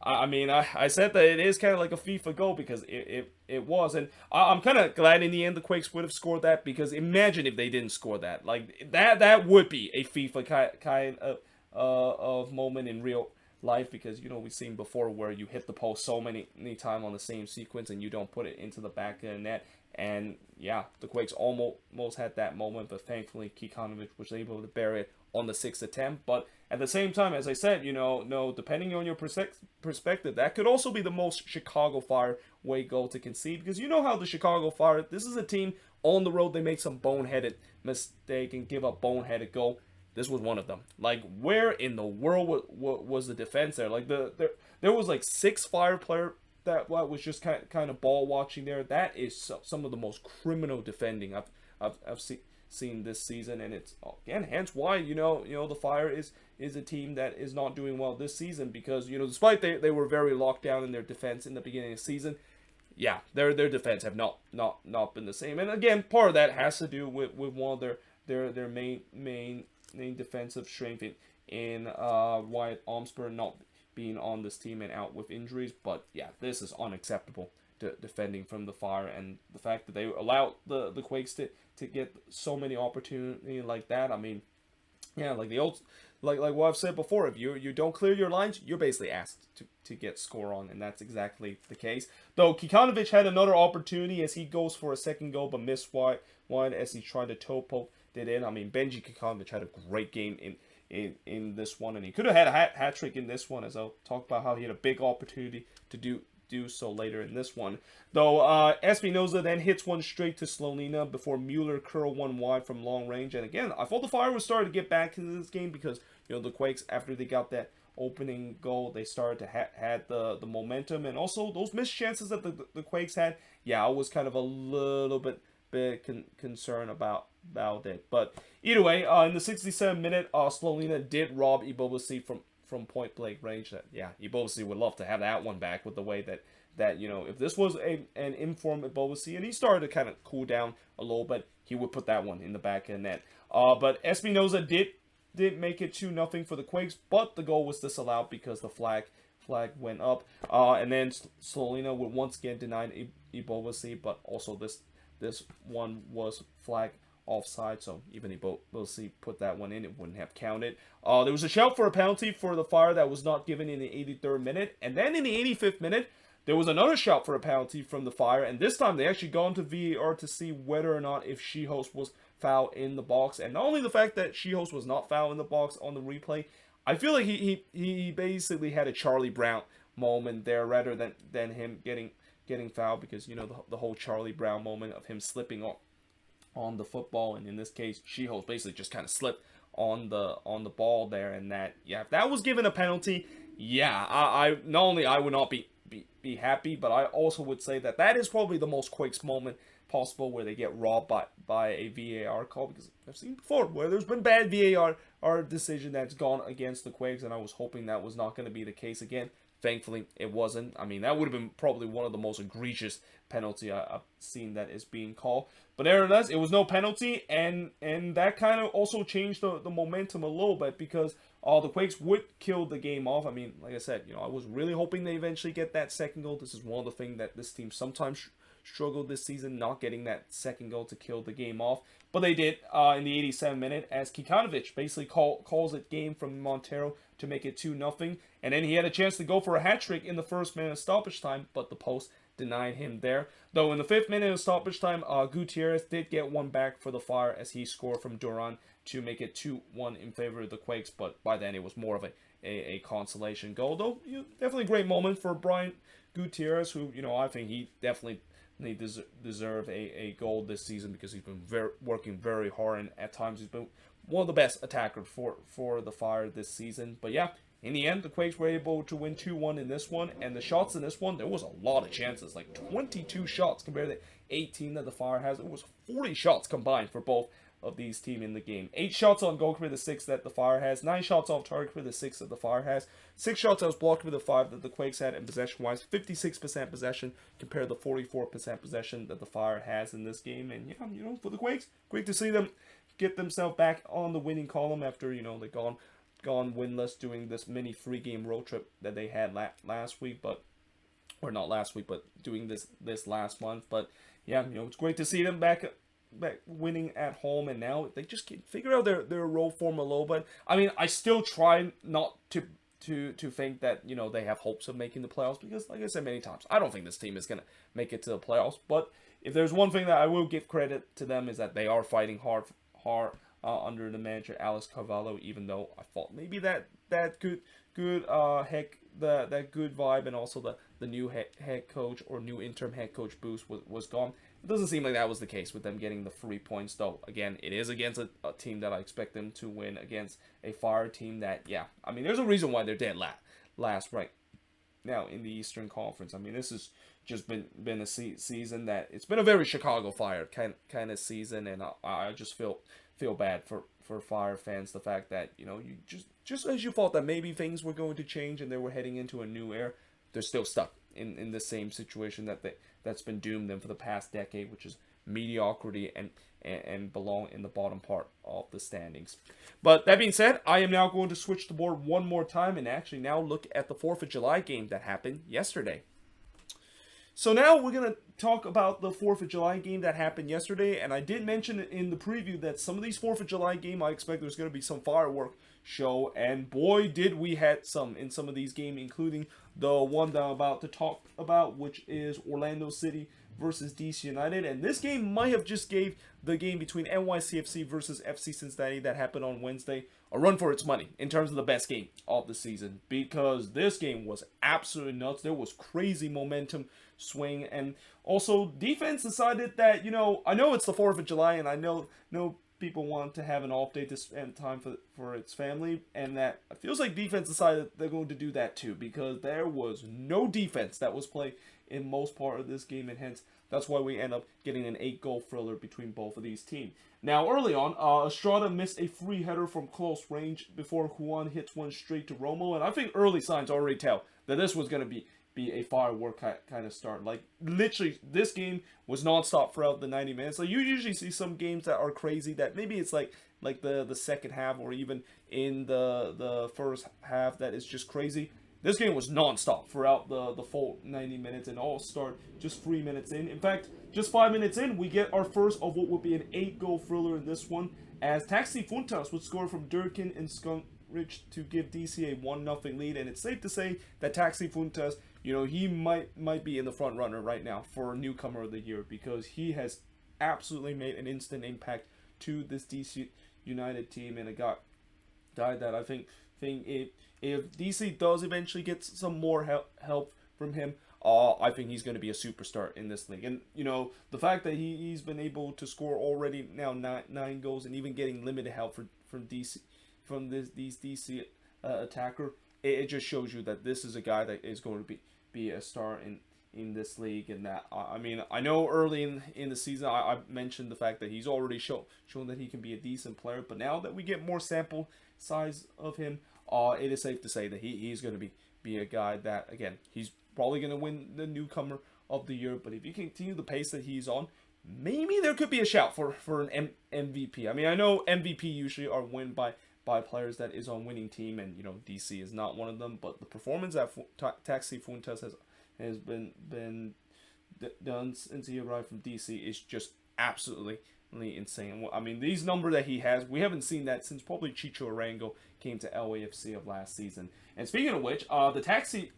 I mean, I said that it is kind of like a FIFA goal, because it was, and I'm kind of glad in the end the Quakes would have scored that, because imagine if they didn't score that. Like, that would be a FIFA kind of moment in real life, because we've seen before where you hit the post so many times on the same sequence and you don't put it into the back of the net. And yeah, the Quakes almost had that moment, but thankfully Kikanovic was able to bury it on the 6th attempt. But at the same time, as I said, depending on your perspective, that could also be the most Chicago Fire way goal to concede, because you know how the Chicago Fire, this is a team on the road, they make some boneheaded mistake and give up boneheaded goal. This was one of them. Like, where in the world was the defense there? Like, there was like 6 Fire player that was just kind of ball watching there. That is some of the most criminal defending I've seen this season, and it's again hence why the Fire is a team that is not doing well this season, because despite they were very locked down in their defense in the beginning of the season, yeah, their defense have not been the same. And again, part of that has to do with one of their main defensive strength in Wyatt Omsper not being on this team and out with injuries. But yeah, this is unacceptable defending from the Fire, and the fact that they allowed the Quakes to get so many opportunities like that. I mean, yeah, like the old like what I've said before, if you don't clear your lines, you're basically asked to get score on, and that's exactly the case. Though Kikanovic had another opportunity as he goes for a second goal, but missed wide as he tried to toe poke it in. I mean, Benji Kikanovic had a great game in this one, and he could have had a hat trick in this one, as I'll talk about how he had a big opportunity to do so later in this one. Though Espinoza then hits one straight to Slonina before Mueller curled one wide from long range. And again, I thought the Fire was starting to get back into this game, because the Quakes, after they got that opening goal, they started to had the momentum, and also those missed chances that the Quakes had. Yeah, I was kind of a little bit concerned about it. But either way, in the 67th minute, Slolina did rob Ibobasi from point blank range. That, yeah, Ibobasi would love to have that one back with the way that if this was an informed Ibobasi and he started to kind of cool down a little bit, he would put that one in the back of the net. But Espinoza did make it 2-0 for the Quakes, but the goal was disallowed because the flag went up. And then Slolina would once again deny Ibobasi, but also this one was flagged offside, so even Ibobasi put that one in, it wouldn't have counted. There was a shout for a penalty for the Fire that was not given in the 83rd minute, and then in the 85th minute, there was another shout for a penalty from the Fire, and this time they actually gone to VAR to see whether or not if Schiehost was foul in the box. And not only the fact that Schiehost was not foul in the box on the replay, I feel like he basically had a Charlie Brown moment there rather than him getting fouled, because the whole Charlie Brown moment of him slipping on the football, and in this case Schiehost basically just kind of slipped on the ball there, and that, yeah, if that was given a penalty, yeah, I not only I would not be happy, but I also would say that is probably the most Quakes moment possible, where they get robbed by a VAR call, because I've seen before where there's been bad VAR decision that's gone against the Quakes, and I was hoping that was not going to be the case again. Thankfully, it wasn't. I mean, that would have been probably one of the most egregious penalty I've seen that is being called. But nevertheless, it was no penalty, and that kind of also changed the momentum a little bit, because the Quakes would kill the game off. I mean, like I said, I was really hoping they eventually get that second goal. This is one of the things that this team sometimes struggled this season, not getting that second goal to kill the game off. But they did in the 87th minute, as Kikanovic basically calls it game from Montreal to make it 2-0. And then he had a chance to go for a hat-trick in the first minute of stoppage time, but the post denied him there. Though in the 5th minute of stoppage time, Gutierrez did get one back for the Fire as he scored from Duran to make it 2-1 in favor of the Quakes. But by then it was more of a consolation goal. Though definitely a great moment for Brian Gutierrez, who I think he definitely deserve a goal this season, because he's been working very hard, and at times he's been one of the best attackers for the Fire this season. But yeah, in the end, the Quakes were able to win 2-1 in this one, and the shots in this one, there was a lot of chances, like 22 shots compared to 18 that the Fire has. It was 40 shots combined for both of these teams in the game. 8 shots on goal compared to 6 that the Fire has. 9 shots off target compared to 6 that the Fire has. 6 shots that was blocked compared to 5 that the Quakes had. And possession-wise, 56% possession compared to 44% possession that the Fire has in this game. And yeah, for the Quakes, great to see them get themselves back on the winning column after they gone winless doing this mini 3-game road trip that they had last week, but doing this last month. But yeah, it's great to see them back winning at home, and now they just can figure out their road form a little bit. I mean, I still try not to think that they have hopes of making the playoffs, because like I said many times, I don't think this team is gonna make it to the playoffs. But if there's one thing that I will give credit to them, is that they are fighting hard under the manager Alex Carvalho, even though I thought maybe that good vibe, and also the new head coach or new interim head coach boost was gone. It doesn't seem like that was the case with them getting the 3 points, though. Again, it is against a team that I expect them to win, against a Fire team that, yeah, I mean, there's a reason why they're dead last right now in the Eastern Conference. I mean, this has just been a season that it's been a very Chicago Fire kind of season, and I just feel bad for Fire fans, the fact that you just as you thought that maybe things were going to change and they were heading into a new era, they're still stuck in the same situation that's been doomed them for the past decade, which is mediocrity and belong in the bottom part of the standings. But that being said, I am now going to switch the board one more time and actually now look at the 4th of July game that happened yesterday. So now we're going to talk about the 4th of July game that happened yesterday, and I did mention in the preview that some of these 4th of July game, I expect there's going to be some firework show, and boy did we had some in some of these games, including the one that I'm about to talk about, which is Orlando City versus DC United. And this game might have just gave the game between NYCFC versus FC Cincinnati that happened on Wednesday a run for its money in terms of the best game of the season, because this game was absolutely nuts. There was crazy momentum swing, and also defense decided that, I know it's the 4th of July, and I know people want to have an off day to spend time for its family, and that it feels like defense decided they're going to do that too, because there was no defense that was played in most part of this game, and hence that's why we end up getting an 8-goal thriller between both of these teams. Now, early on, Estrada missed a free header from close range before Juan hits one straight to Romo, and I think early signs already tell that this was going to be a firework kind of start. Like, literally, this game was nonstop throughout the 90 minutes. Like, you usually see some games that are crazy, that maybe it's like the second half or even in the first half that is just crazy. This game was nonstop throughout the full 90 minutes, and all start just 3 minutes in. In fact, just 5 minutes in, we get our first of what would be an 8-goal thriller in this one, as Taxi Funtas would score from Durkin and Skunkridge to give DC a 1-0 lead. And it's safe to say that Taxi Funtas, he might be in the front runner right now for newcomer of the year, because he has absolutely made an instant impact to this DC United team, and a guy that I think if DC does eventually get some more help from him, I think he's going to be a superstar in this league. And the fact that he's been able to score already now nine goals, and even getting limited help from these DC attacker, it just shows you that this is a guy that is going to be a star in this league. And that, I mean, I know early in the season I mentioned the fact that he's already shown that he can be a decent player, but now that we get more sample size of him, it is safe to say that he's going to be a guy that, again, he's probably going to win the newcomer of the year. But if you continue the pace that he's on, maybe there could be a shout for an MVP. I mean, I know MVP usually are won by players that is on winning team, and DC is not one of them. But the performance that Taxi Fuentes has been done since he arrived from DC is just absolutely insane. I mean, these numbers that he has, we haven't seen that since probably Chicho Arango came to LAFC of last season. And speaking of which, the Taxi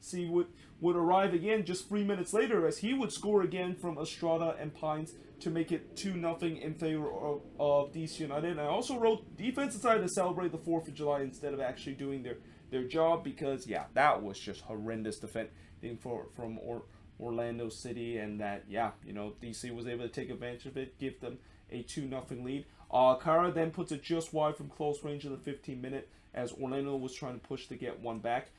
would arrive again just 3 minutes later, as he would score again from Estrada and Pines to make it 2-0 in favor of DC United. And I also wrote, defense decided to celebrate the 4th of July instead of actually doing their job, because that was just horrendous defending from Orlando City, and that DC was able to take advantage of it, give them a 2-0 lead. Cara then puts it just wide from close range in the 15th minute, as Orlando was trying to push to get one back.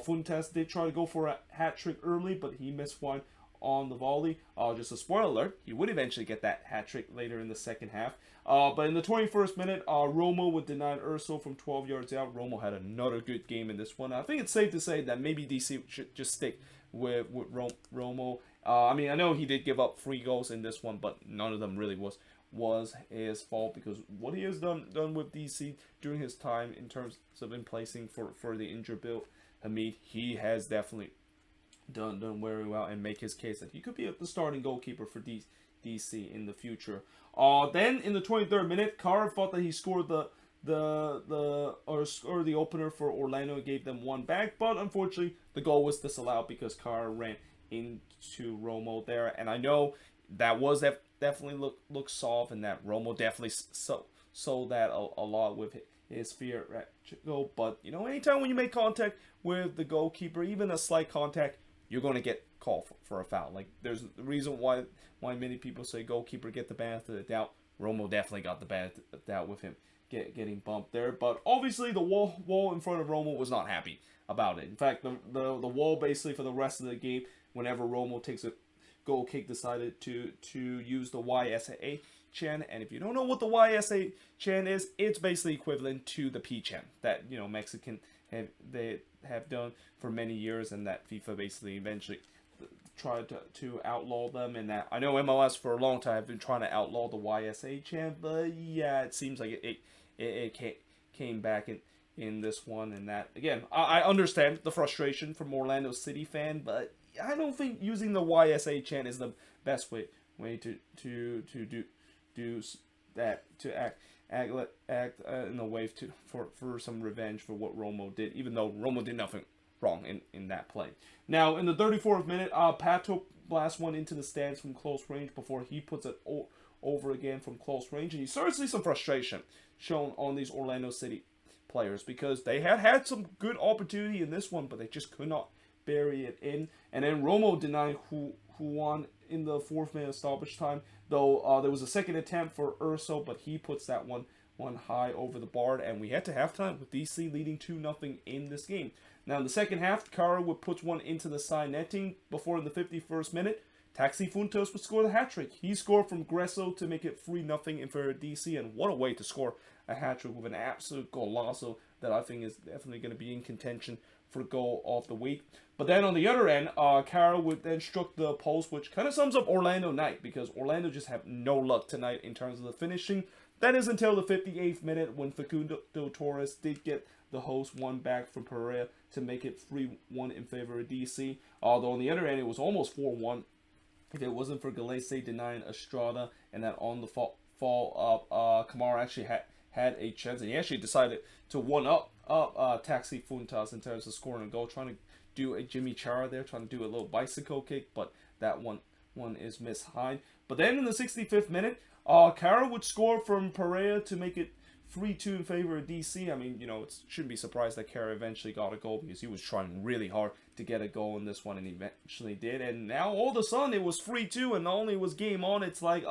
Fuentes did try to go for a hat trick early, but he missed one on the volley. Just a spoiler alert, he would eventually get that hat trick later in the second half. But in the 21st minute, Romo would deny Urso from 12 yards out. Romo had another good game in this one. I think it's safe to say that maybe DC should just stick with Romo. I mean, I know he did give up 3 goals in this one, but none of them really was his fault, because what he has done with DC during his time in terms of in placing for the injured Bill Hamid, he has definitely done very well, and make his case that he could be the starting goalkeeper for DC in the future. Then in the 23rd minute, Carr thought that he scored the opener for Orlando and gave them one back, but unfortunately the goal was disallowed because Carr ran into Romo there. And I know that was definitely look soft, and that Romo definitely sold that a lot with his fear at goal. But anytime when you make contact with the goalkeeper, even a slight contact, you're going to get called for a foul. Like, there's the reason why many people say goalkeeper get the benefit of the doubt. Romo definitely got the benefit of the doubt with him getting bumped there. But obviously the wall in front of Romo was not happy about it. In fact, the wall basically for the rest of the game, whenever Romo takes a goal kick, decided to use the YSA chant. And if you don't know what the YSA chant is, it's basically equivalent to the P chant that Mexican have done for many years, and that FIFA basically eventually tried to outlaw them. And that I know MLS for a long time have been trying to outlaw the YSA chant, but it seems like it came back in this one. And that, again, I understand the frustration from Orlando City fan, but I don't think using the YSA chant is the best way to do that, to act in a way for some revenge for what Romo did, even though Romo did nothing wrong in that play. Now, in the 34th minute, Pato blasts one into the stands from close range before he puts it over again from close range. And you start to see some frustration shown on these Orlando City players, because they had some good opportunity in this one, but they just could not bury it in. And then Romo denied Juan in the 4th minute stoppage time. Though there was a second attempt for Urso, but he puts that one high over the bar, and we head to halftime with DC leading 2-0 in this game. Now in the second half, Kara would put one into the side netting before in the 51st minute. Taxi Funtos would score the hat-trick. He scored from Gresso to make it 3-0 in favor of DC, and what a way to score a hat-trick with an absolute golazo that I think is definitely going to be in contention for goal of the week. But then on the other end, Kara would then struck the post, which kind of sums up Orlando night, because Orlando just have no luck tonight in terms of the finishing. That is until the 58th minute when Facundo Torres did get the host one back from Pereira to make it 3-1 in favor of DC. Although on the other end, it was almost 4-1 if it wasn't for Galese denying Estrada, and that on the fall up, Kamara actually had a chance, and he actually decided to one-up Taxi Funtas in terms of scoring a goal, trying to do a Jimmy Chara there, trying to do a little bicycle kick, but that one is missed high. But then in the 65th minute, Kara would score from Pereira to make it 3-2 in favor of DC. I mean, it shouldn't be surprised that Kara eventually got a goal, because he was trying really hard to get a goal in this one, and he eventually did. And now all of a sudden it was 3-2, and not only was game on, it's like,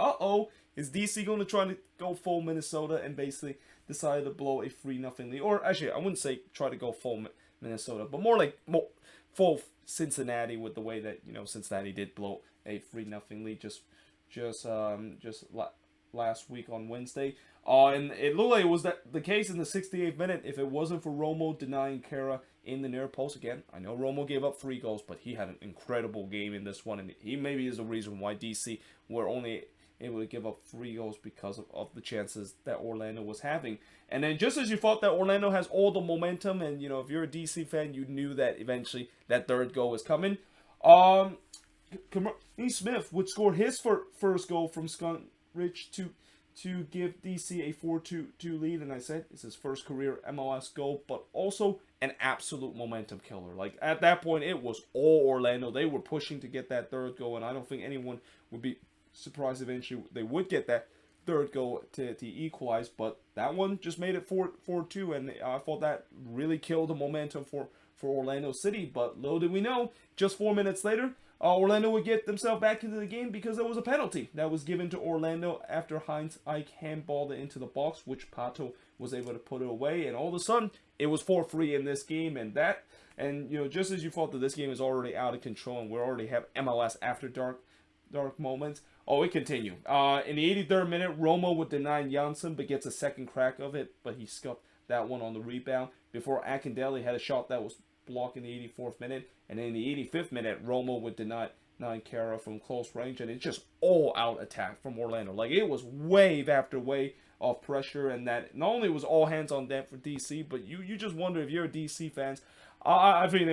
is DC going to try to go full Minnesota and basically decide to blow a 3-0 lead? Or actually, I wouldn't say try to go full Minnesota, but more like full Cincinnati, with the way that Cincinnati did blow a 3-0 lead just last week on Wednesday. And it looked like it was the case in the 68th minute if it wasn't for Romo denying Kara in the near post. Again, I know Romo gave up 3 goals, but he had an incredible game in this one, and he maybe is the reason why DC were only able to give up 3 goals because of the chances that Orlando was having. And then just as you thought that Orlando has all the momentum, and if you're a DC fan, you knew that eventually that third goal was coming. Smith would score his first goal from Rich to give DC a 4-2 lead, and I said it's his first career MLS goal, but also an absolute momentum killer. Like, at that point, it was all Orlando. They were pushing to get that third goal, and I don't think anyone would be surprised eventually they would get that third goal to equalize, but that one just made it 4-2, and I thought that really killed the momentum for Orlando City. But little did we know, just 4 minutes later, Orlando would get themselves back into the game because there was a penalty that was given to Orlando after Heinz Ike handballed it into the box, which Pato was able to put it away, and all of a sudden it was 4-3 in this game. And just as you thought that this game is already out of control and we already have MLS after dark moments, it continued. In the 83rd minute, Romo would deny Janssen but gets a second crack of it, but he scuffed that one on the rebound before Akindele had a shot that was blocked in the 84th minute, and in the 85th minute, Romo would deny Kara from close range, and it's just all out attack from Orlando. Like, it was wave after wave of pressure, and that not only was all hands on deck for DC, but you just wonder, if you're a DC fans, I think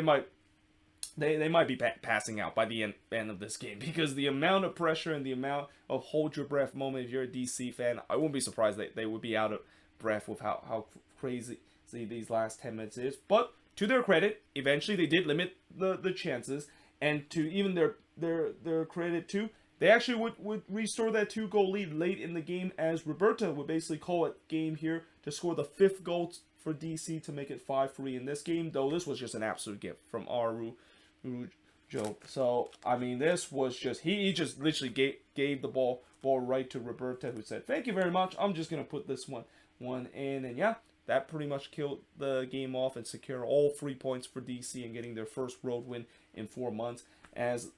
they might be passing out by the end of this game, because the amount of pressure and the amount of hold your breath moment, if you're a DC fan, I wouldn't be surprised that they would be out of breath with how crazy these last 10 minutes is. But to their credit, eventually they did limit the chances, and to even their credit too, they actually would restore that 2-goal lead late in the game, as Roberta would basically call it game here to score the 5th goal for DC to make it 5-3 in this game, though this was just an absolute gift from Joe. So, I mean, this was just, he just literally gave the ball right to Roberta, who said, "Thank you very much, I'm just going to put this one in," and yeah, that pretty much killed the game off and secured all 3 points for DC and getting their first road win in 4 months. As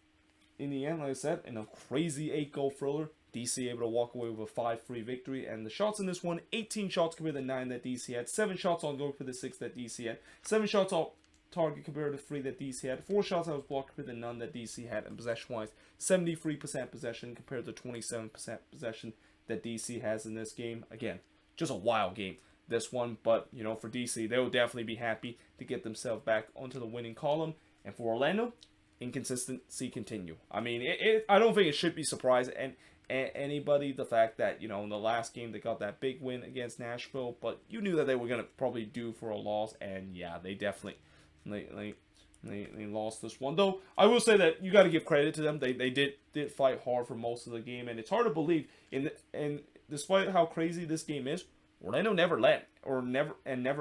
in the end, like I said, in a crazy 8-goal thriller, DC able to walk away with a 5-3 victory. And the shots in this one, 18 shots compared to the 9 that DC had, 7 shots on goal for the 6 that DC had, 7 shots on target compared to 3 that DC had, 4 shots that was blocked compared to none that DC had, and possession-wise, 73% possession compared to 27% possession that DC has in this game. Again, just a wild game, this one, but for DC, they will definitely be happy to get themselves back onto the winning column. And for Orlando, inconsistency continue. I mean, I don't think it should be surprising anybody, the fact that in the last game they got that big win against Nashville, but you knew that they were gonna probably due for a loss, and yeah, they definitely they lost this one. Though I will say that you got to give credit to them. They did fight hard for most of the game, and it's hard to believe and despite how crazy this game is, Orlando never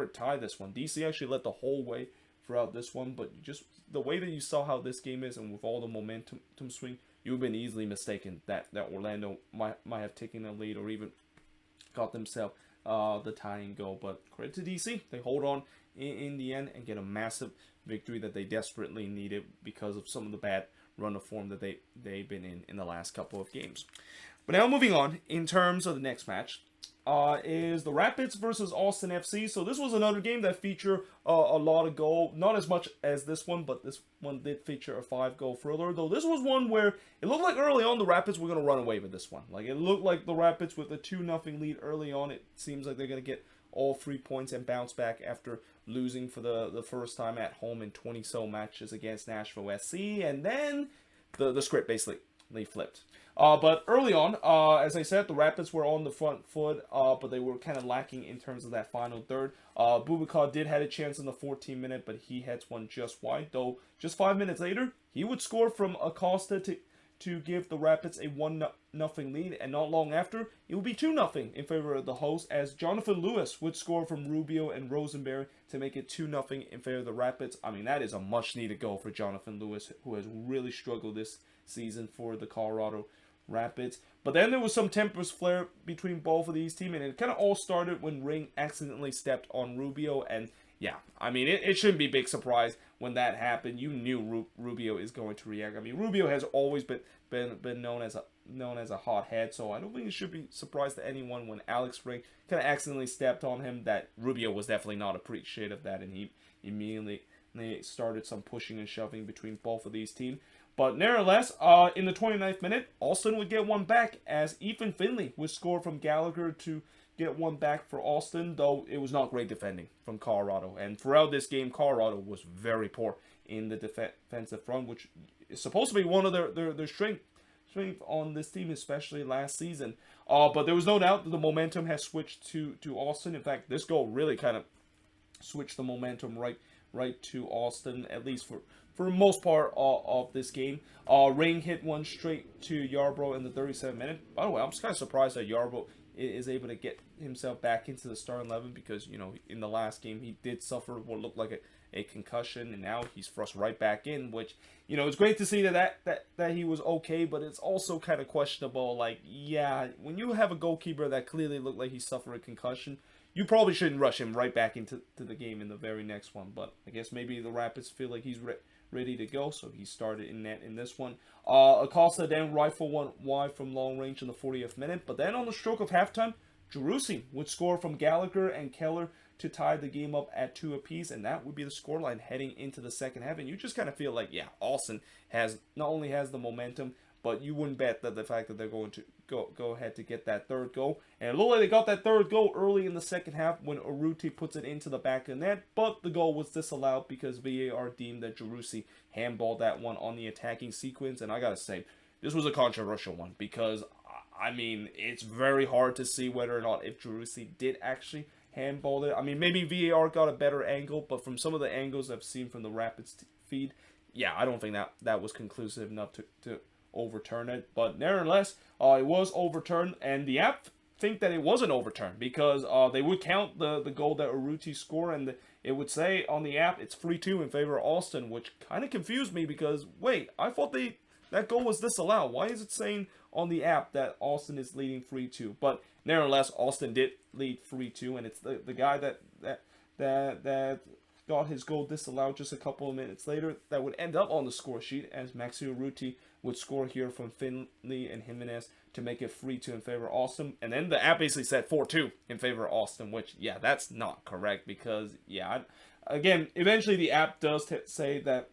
tied this one. DC actually led the whole way throughout this one, but just the way that you saw how this game is, and with all the momentum swing you've been easily mistaken that Orlando might have taken a lead or even got themselves the tying goal. But credit to DC, they hold on in the end and get a massive victory that they desperately needed because of some of the bad run of form that they've been in the last couple of games. But now moving on, in terms of the next match, is the Rapids versus Austin FC. So this was another game that featured a lot of goal. Not as much as this one, but this one did feature a 5-goal thriller. Though this was one where it looked like early on the Rapids were going to run away with this one. Like, it looked like the Rapids with a 2-0 lead early on. It seems like they're going to get all 3 points and bounce back after losing for the first time at home in 20-so matches against Nashville SC. And then the script basically flipped. But early on, as I said, the Rapids were on the front foot, but they were kind of lacking in terms of that final third. Boubacar did have a chance in the 14th minute, but he heads one just wide. Though, just 5 minutes later, he would score from Acosta to give the Rapids a 1-0 lead, and not long after, it would be 2-0 in favor of the hosts, as Jonathan Lewis would score from Rubio and Rosenberry to make it 2-0 in favor of the Rapids. I mean, that is a much-needed goal for Jonathan Lewis, who has really struggled this season for the Colorado Rapids. But then there was some tempers flare between both of these teams, and it kind of all started when Ring accidentally stepped on Rubio. And yeah, I mean, it shouldn't be a big surprise when that happened. You knew Rubio is going to react. I mean, Rubio has always been known as a hothead, so I don't think it should be surprised to anyone when Alex Ring kind of accidentally stepped on him that Rubio was definitely not appreciative of that, and he immediately started some pushing and shoving between both of these teams. But nevertheless, in the 29th minute, Austin would get one back as Ethan Finley would score from Gallagher to get one back for Austin, though it was not great defending from Colorado. And throughout this game, Colorado was very poor in the defensive front, which is supposed to be one of their strength on this team, especially last season. But there was no doubt that the momentum has switched to Austin. In fact, this goal really kind of switched the momentum right to Austin, at least for the most part of this game. Ring hit one straight to Yarbrough in the 37th minute. By the way, I'm just kind of surprised that Yarbrough is able to get himself back into the starting 11 because, you know, in the last game he did suffer what looked like a concussion, and now he's thrust right back in, which, you know, it's great to see that he was okay, but it's also kind of questionable. Like, yeah, when you have a goalkeeper that clearly looked like he suffered a concussion, you probably shouldn't rush him right back into the game in the very next one. But I guess maybe the Rapids feel like he's ready to go, so he started in net in this one. Acosta then rifled one wide from long range in the 40th minute, but then on the stroke of halftime, Jerussi would score from Gallagher and Keller to tie the game up at 2 apiece, and that would be the scoreline heading into the second half. And you just kind of feel like, yeah, Austin not only has the momentum, but you wouldn't bet that the fact that they're going to go ahead to get that third goal. And it looked like they got that third goal early in the second half when Urruti puts it into the back of the net, but the goal was disallowed because VAR deemed that Jerussi handballed that one on the attacking sequence. And I gotta say, this was a controversial one because, I mean, it's very hard to see whether or not if Jerussi did actually handball it. I mean, maybe VAR got a better angle, but from some of the angles I've seen from the Rapids feed, yeah, I don't think that was conclusive enough to overturn it. But nevertheless, it was overturned, and the app think that it wasn't overturned because they would count the goal that Urruti scored, and it would say on the app it's 3-2 in favor of Austin, which kind of confused me because, wait, I thought that goal was disallowed. Why is it saying on the app that Austin is leading 3-2? But nevertheless, Austin did lead 3-2, and it's the guy that got his goal disallowed just a couple of minutes later that would end up on the score sheet, as Maxi Urruti would score here from Finley and Jimenez to make it 3-2 in favor of Austin. And then the app basically said 4-2 in favor of Austin, which, yeah, that's not correct because, yeah, again, eventually the app does say that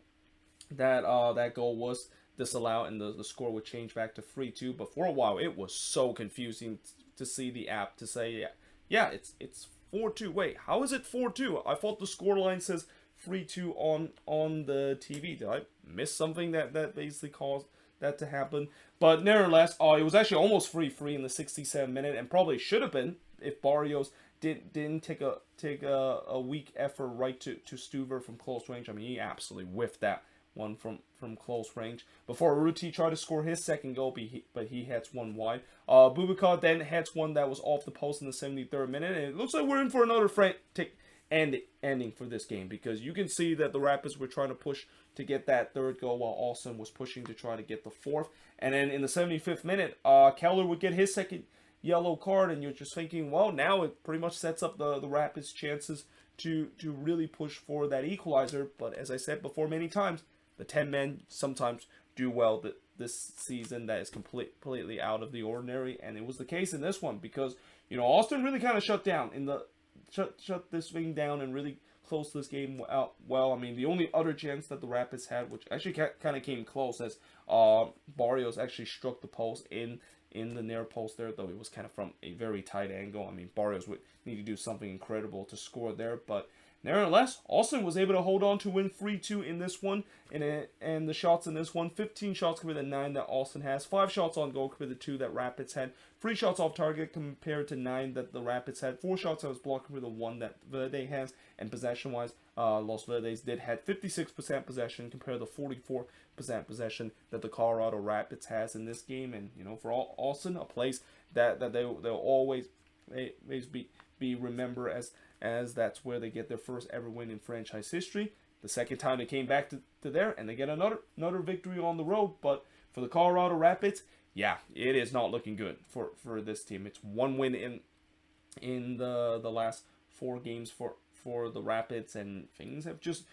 goal was disallowed and the score would change back to 3-2. But for a while, it was so confusing to see the app to say, yeah, it's 4-2. Wait, how is it 4-2? I thought the scoreline says 3-2 on the TV. Did I miss something that basically caused that to happen? But nevertheless, it was actually almost 3-3 in the 67th minute, and probably should have been if Barrios didn't take a weak effort right to Stuver from close range. I mean, he absolutely whiffed that one from close range before Urruti tried to score his second goal, but he heads one wide. Boubacar then heads one that was off the post in the 73rd minute, and it looks like we're in for another frantic ending for this game, because you can see that the Rapids were trying to push to get that third goal while Austin was pushing to try to get the fourth. And then in the 75th minute, Keller would get his second yellow card, and you're just thinking, well, now it pretty much sets up the Rapids' chances to really push for that equalizer. But as I said before many times, the 10 men sometimes do well this season. That is completely out of the ordinary, and it was the case in this one, because Austin really kind of shut this thing down and really closed this game out well. I mean, the only other chance that the Rapids had, which actually kind of came close, as Barrios actually struck the post in the near post there, though it was kind of from a very tight angle. I mean, Barrios would need to do something incredible to score there, but nevertheless, Austin was able to hold on to win 3-2 in this one, and the shots in this one, 15 shots compared to 9 that Austin has, 5 shots on goal compared to 2 that Rapids had, 3 shots off target compared to 9 that the Rapids had, 4 shots that was blocked compared to 1 that Verde has, and possession-wise, Los Verdes did had 56% possession compared to 44% possession that the Colorado Rapids has in this game. And for Austin, a place that they'll always be remembered as that's where they get their first ever win in franchise history. The second time they came back to there, and they get another victory on the road. But for the Colorado Rapids, yeah, it is not looking good for this team. It's 1 win in the last 4 games for the Rapids, and things have just,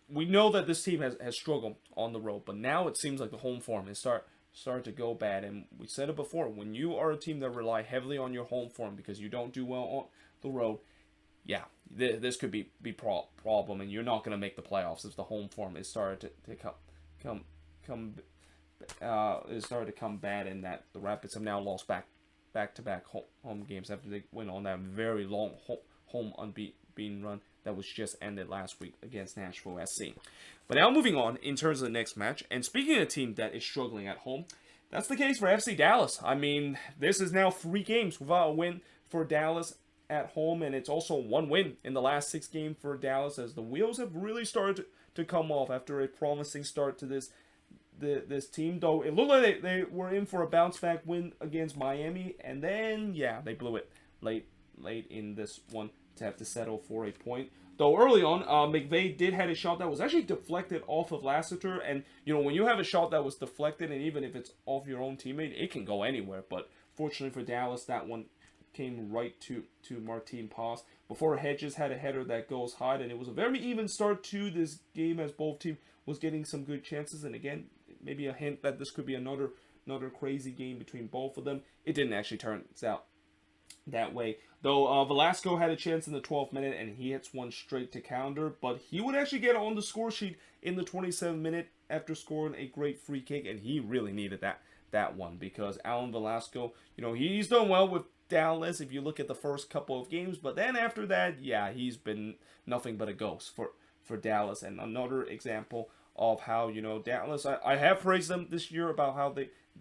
we know that this team has struggled on the road, but now it seems like the home form is starting to go bad. And we said it before, when you are a team that rely heavily on your home form because you don't do well on the road, yeah, this could be problem, and you're not going to make the playoffs if the home form is started to come bad, and that the Rapids have now lost back-to-back home games after they went on that very long home unbeaten run that was just ended last week against Nashville SC. But now moving on in terms of the next match, and speaking of a team that is struggling at home, that's the case for FC Dallas. I mean, this is now 3 games without a win for Dallas at home, and it's also 1 win in the last 6 games for Dallas, as the wheels have really started to come off after a promising start to this team. Though it looked like they were in for a bounce back win against Miami, and then they blew it late in this one to have to settle for a point. Though early on, McVay did have a shot that was actually deflected off of Lassiter, and when you have a shot that was deflected, and even if it's off your own teammate, it can go anywhere. But fortunately for Dallas, that one came right to Martin Paz before Hedges had a header that goes high, and it was a very even start to this game as both teams was getting some good chances. And again, maybe a hint that this could be another crazy game between both of them. It didn't actually turn out that way, though. Velasco had a chance in the 12th minute, and he hits one straight to counter, but he would actually get on the score sheet in the 27th minute after scoring a great free kick, and he really needed that one, because Alan Velasco, he's done well with Dallas if you look at the first couple of games, but then after that, yeah, he's been nothing but a ghost for Dallas. And another example of how Dallas, I have praised them this year about how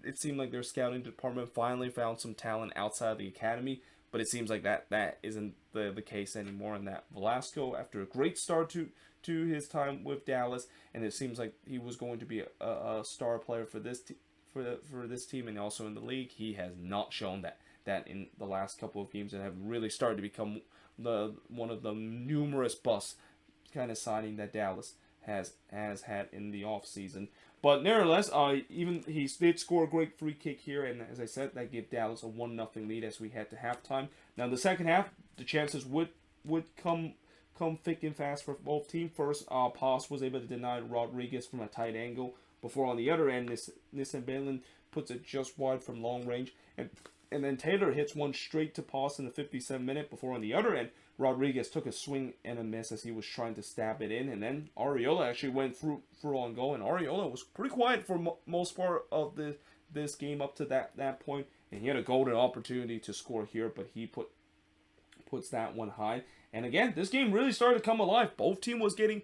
it seemed like their scouting department finally found some talent outside the academy, but it seems like that isn't the case anymore, and that Velasco, after a great start to his time with Dallas, and it seems like he was going to be a star player for this team and also in the league, he has not shown that in the last couple of games, and have really started to become one of the numerous busts kind of signing that Dallas has had in the offseason. But nevertheless, even he did score a great free kick here, and as I said, that gave Dallas a 1-0 lead as we head to halftime. Now, the second half, the chances would come thick and fast for both teams. First, Paz was able to deny Rodriguez from a tight angle, before on the other end, Nissan Balin puts it just wide from long range, and then Taylor hits one straight to Paz in the 57th minute, before on the other end, Rodriguez took a swing and a miss as he was trying to stab it in, and then Arriola actually went through on goal, and Arriola was pretty quiet for most part of this game up to that point, and he had a golden opportunity to score here, but he puts that one high. And again, this game really started to come alive. Both teams was getting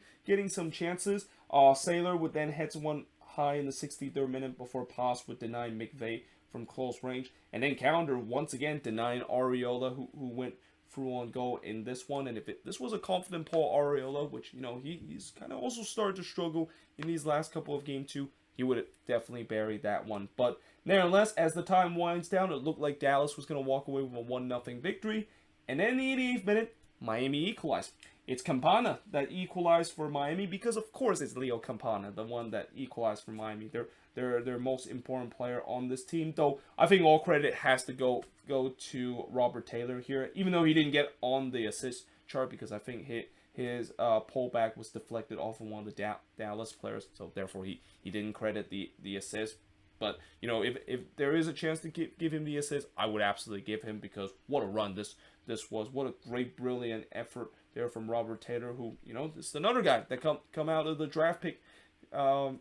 some chances. Saylor would then hit one high in the 63rd minute before Paz would deny McVay from close range, and then counter once again denying Arriola, who went through on goal in this one. And if this was a confident Paul Arriola, which he's kind of also started to struggle in these last couple of games too, he would have definitely buried that one. But nevertheless, as the time winds down, it looked like Dallas was going to walk away with a 1-0 victory. And then in the 88th minute, Miami equalized. It's Campana that equalized for Miami because, of course, it's Leo Campana, the one that equalized for Miami. They're their most important player on this team. Though I think all credit has to go to Robert Taylor here, even though he didn't get on the assist chart because I think his pullback was deflected off of one of the Dallas players, so therefore he didn't credit the assist. But, you know, if there is a chance to give him the assist, I would absolutely give him, because what a run this was. What a great, brilliant effort there from Robert Taylor, who, you know, this is another guy that come out of the draft pick in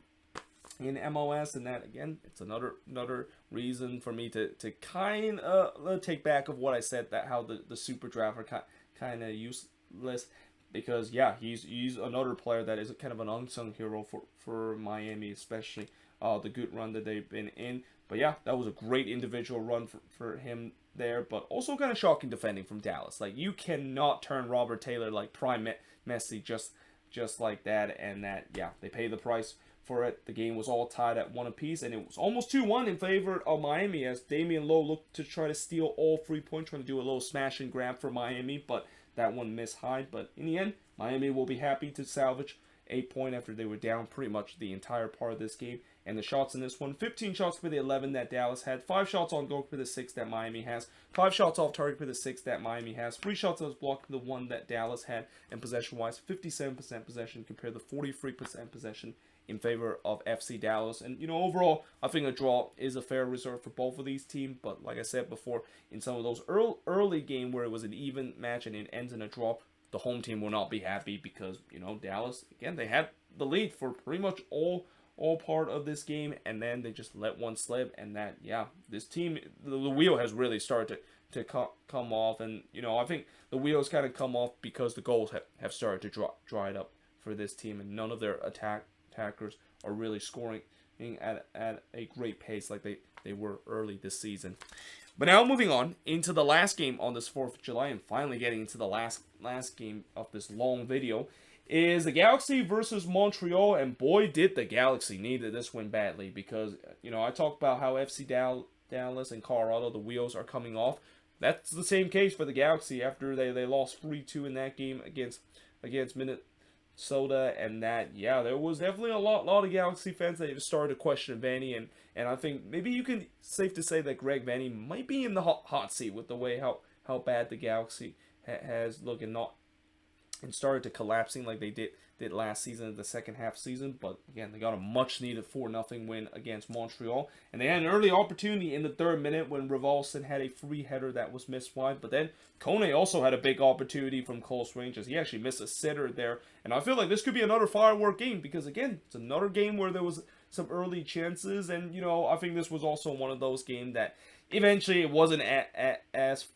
MLS, and that, again, it's another reason for me to kind of take back of what I said, that how the super draft are kind of useless. Because, yeah, he's another player that is kind of an unsung hero for Miami, especially the good run that they've been in. But, yeah, that was a great individual run for him there. But also kind of shocking defending from Dallas. Like, you cannot turn Robert Taylor like prime Messi just like that. And that, yeah, they pay the price for it. The game was all tied at 1 apiece, and it was almost 2-1 in favor of Miami as Damian Lowe looked to try to steal all 3 points, trying to do a little smash and grab for Miami, but that one missed high. But in the end, Miami will be happy to salvage a point after they were down pretty much the entire part of this game. And the shots in this one, 15 shots for the 11 that Dallas had, 5 shots on goal for the 6 that Miami has, 5 shots off target for the 6 that Miami has, 3 shots that was blocked for the 1 that Dallas had, and possession-wise, 57% possession compared to 43% possession in favor of FC Dallas. And, you know, overall, I think a draw is a fair result for both of these teams. But like I said before, in some of those early game where it was an even match and it ends in a draw, the home team will not be happy because, you know, Dallas, again, they had the lead for pretty much all part of this game, and then they just let one slip. And that, yeah, this team, the wheel has really started to come off. And, you know, I think the wheels kind of come off because the goals have started to dry it up for this team, and none of their attackers are really scoring at a great pace like they were early this season. But now moving on into the last game on this 4th of July, and finally getting into the last game of this long video, is the Galaxy versus Montreal. And boy, did the Galaxy need this win badly, because, you know, I talked about how FC Dallas and Colorado, the wheels are coming off. That's the same case for the Galaxy after they lost 3-2 in that game against Minnesota. And that, yeah, there was definitely a lot of Galaxy fans that just started to question Vanny, and I think maybe you can safe to say that Greg Vanny might be in the hot seat with the way how bad the Galaxy has looked, and started to collapsing like they did last season in the second half season. But again, they got a much needed 4-0 win against Montreal, and they had an early opportunity in the 3rd minute when Revolson had a free header that was missed wide. But then Kone also had a big opportunity from close range as he actually missed a sitter there. And I feel like this could be another firework game, because again, it's another game where there was some early chances, and, you know, I think this was also one of those games that eventually it wasn't as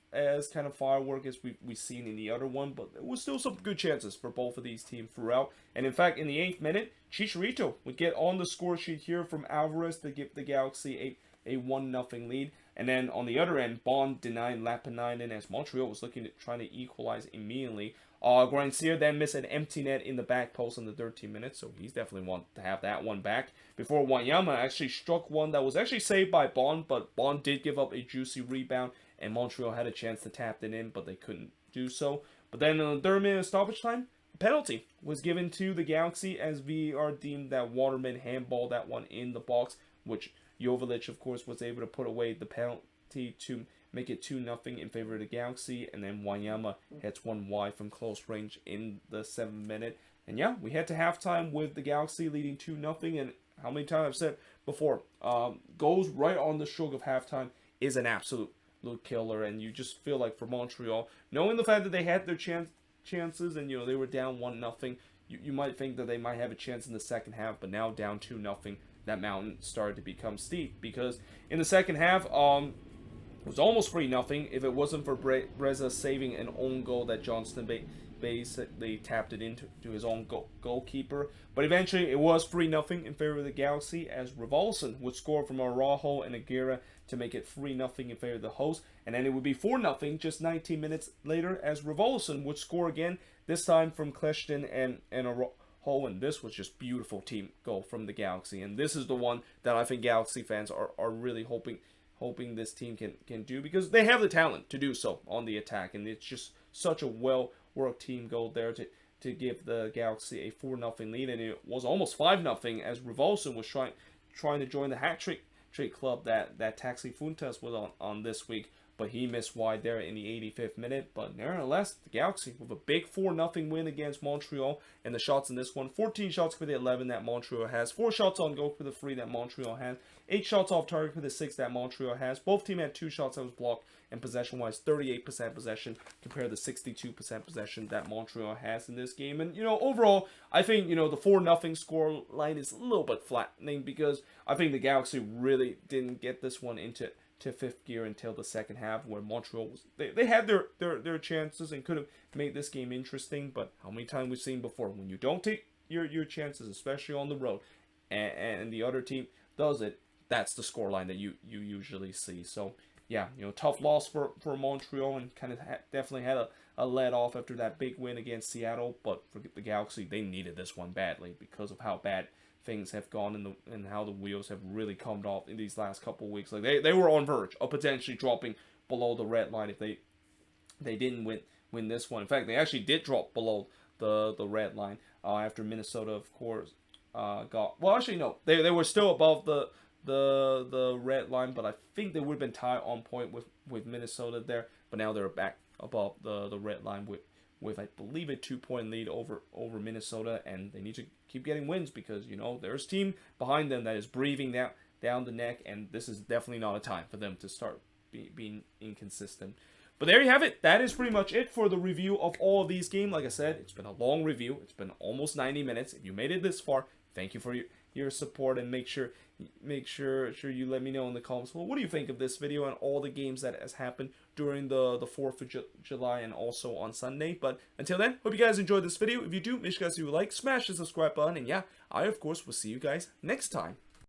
kind of firework as we've seen in the other one, but there was still some good chances for both of these teams throughout. And in fact, in the 8th minute, Chicharito would get on the score sheet here from Alvarez to give the Galaxy a 1-0 lead. And then on the other end, Bond denied Lapanainen as Montreal was looking at trying to equalize immediately. Grandsir then missed an empty net in the back post in the 13 minutes, so he's definitely want to have that one back. Before Wanyama actually struck one that was actually saved by Bond, but Bond did give up a juicy rebound, and Montreal had a chance to tap it in, but they couldn't do so. But then in the 3rd minute of stoppage time, a penalty was given to the Galaxy as VAR deemed that Waterman handballed that one in the box, which Joveljic, of course, was able to put away the penalty to make it 2-0 in favor of the Galaxy. And then Wanyama hits one wide from close range in the 7th minute. And yeah, we head to halftime with the Galaxy leading 2-0. And how many times I've said before, goals right on the stroke of halftime is an absolute killer. And you just feel like for Montreal, knowing the fact that they had their chances and, you know, they were down 1-0, you might think that they might have a chance in the second half, but now down 2-0, that mountain started to become steep. Because in the second half, it was almost 3-0 if it wasn't for Breza saving an own goal that Johnston basically tapped it into his own goalkeeper. But eventually it was 3-0 in favor of the Galaxy as Revolson would score from Araujo and Aguirre to make it 3-0 in favor of the host. And then it would be 4-0 just 19 minutes later as Revolson would score again, this time from Kleshton and Araujo. And this was just beautiful team goal from the Galaxy. And this is the one that I think Galaxy fans are really hoping this team can do, because they have the talent to do so on the attack, and it's just such a well-worked team goal there to give the Galaxy a 4-0 lead, and it was almost 5-0 as Revolson was trying to join the hat-trick club that Taxi Fuentes was on this week, but he missed wide there in the 85th minute. But nevertheless, the Galaxy with a big 4-0 win against Montreal, and the shots in this one, 14 shots for the 11 that Montreal has, 4 shots on goal for the 3 that Montreal has, 8 shots off target for the 6 that Montreal has. Both teams had 2 shots that was blocked, and possession-wise, 38% possession compared to 62% possession that Montreal has in this game. And, overall, I think, the 4-0 score line is a little bit flattening, because I think the Galaxy really didn't get this one into fifth gear until the second half, where Montreal was they had their chances and could have made this game interesting. But how many times we've seen before, when you don't take your chances, especially on the road, and the other team does it, that's the scoreline that you usually see. So yeah, tough loss for Montreal, and kind of definitely had a let off after that big win against Seattle. But for the Galaxy, they needed this one badly because of how bad things have gone and how the wheels have really come off in these last couple of weeks. Like they were on verge of potentially dropping below the red line if they didn't win this one. In fact, they actually did drop below the red line after Minnesota, of course, got. Well, actually no, they were still above the red line, but I think they would have been tied on point with Minnesota there. But now they're back above the red line with I believe a 2-point lead over Minnesota, and they need to keep getting wins, because there's a team behind them that is breathing down the neck, and this is definitely not a time for them to start being inconsistent. But there you have it. That is pretty much it for the review of all of these games. Like I said, it's been a long review. It's been almost 90 minutes. If you made it this far, thank you for your support, and make sure you let me know in the comments. Well, what do you think of this video and all the games that has happened during the 4th of July and also on Sunday? But until then, hope you guys enjoyed this video. If you do, make sure you guys do like, smash the subscribe button, and yeah, I of course will see you guys next time.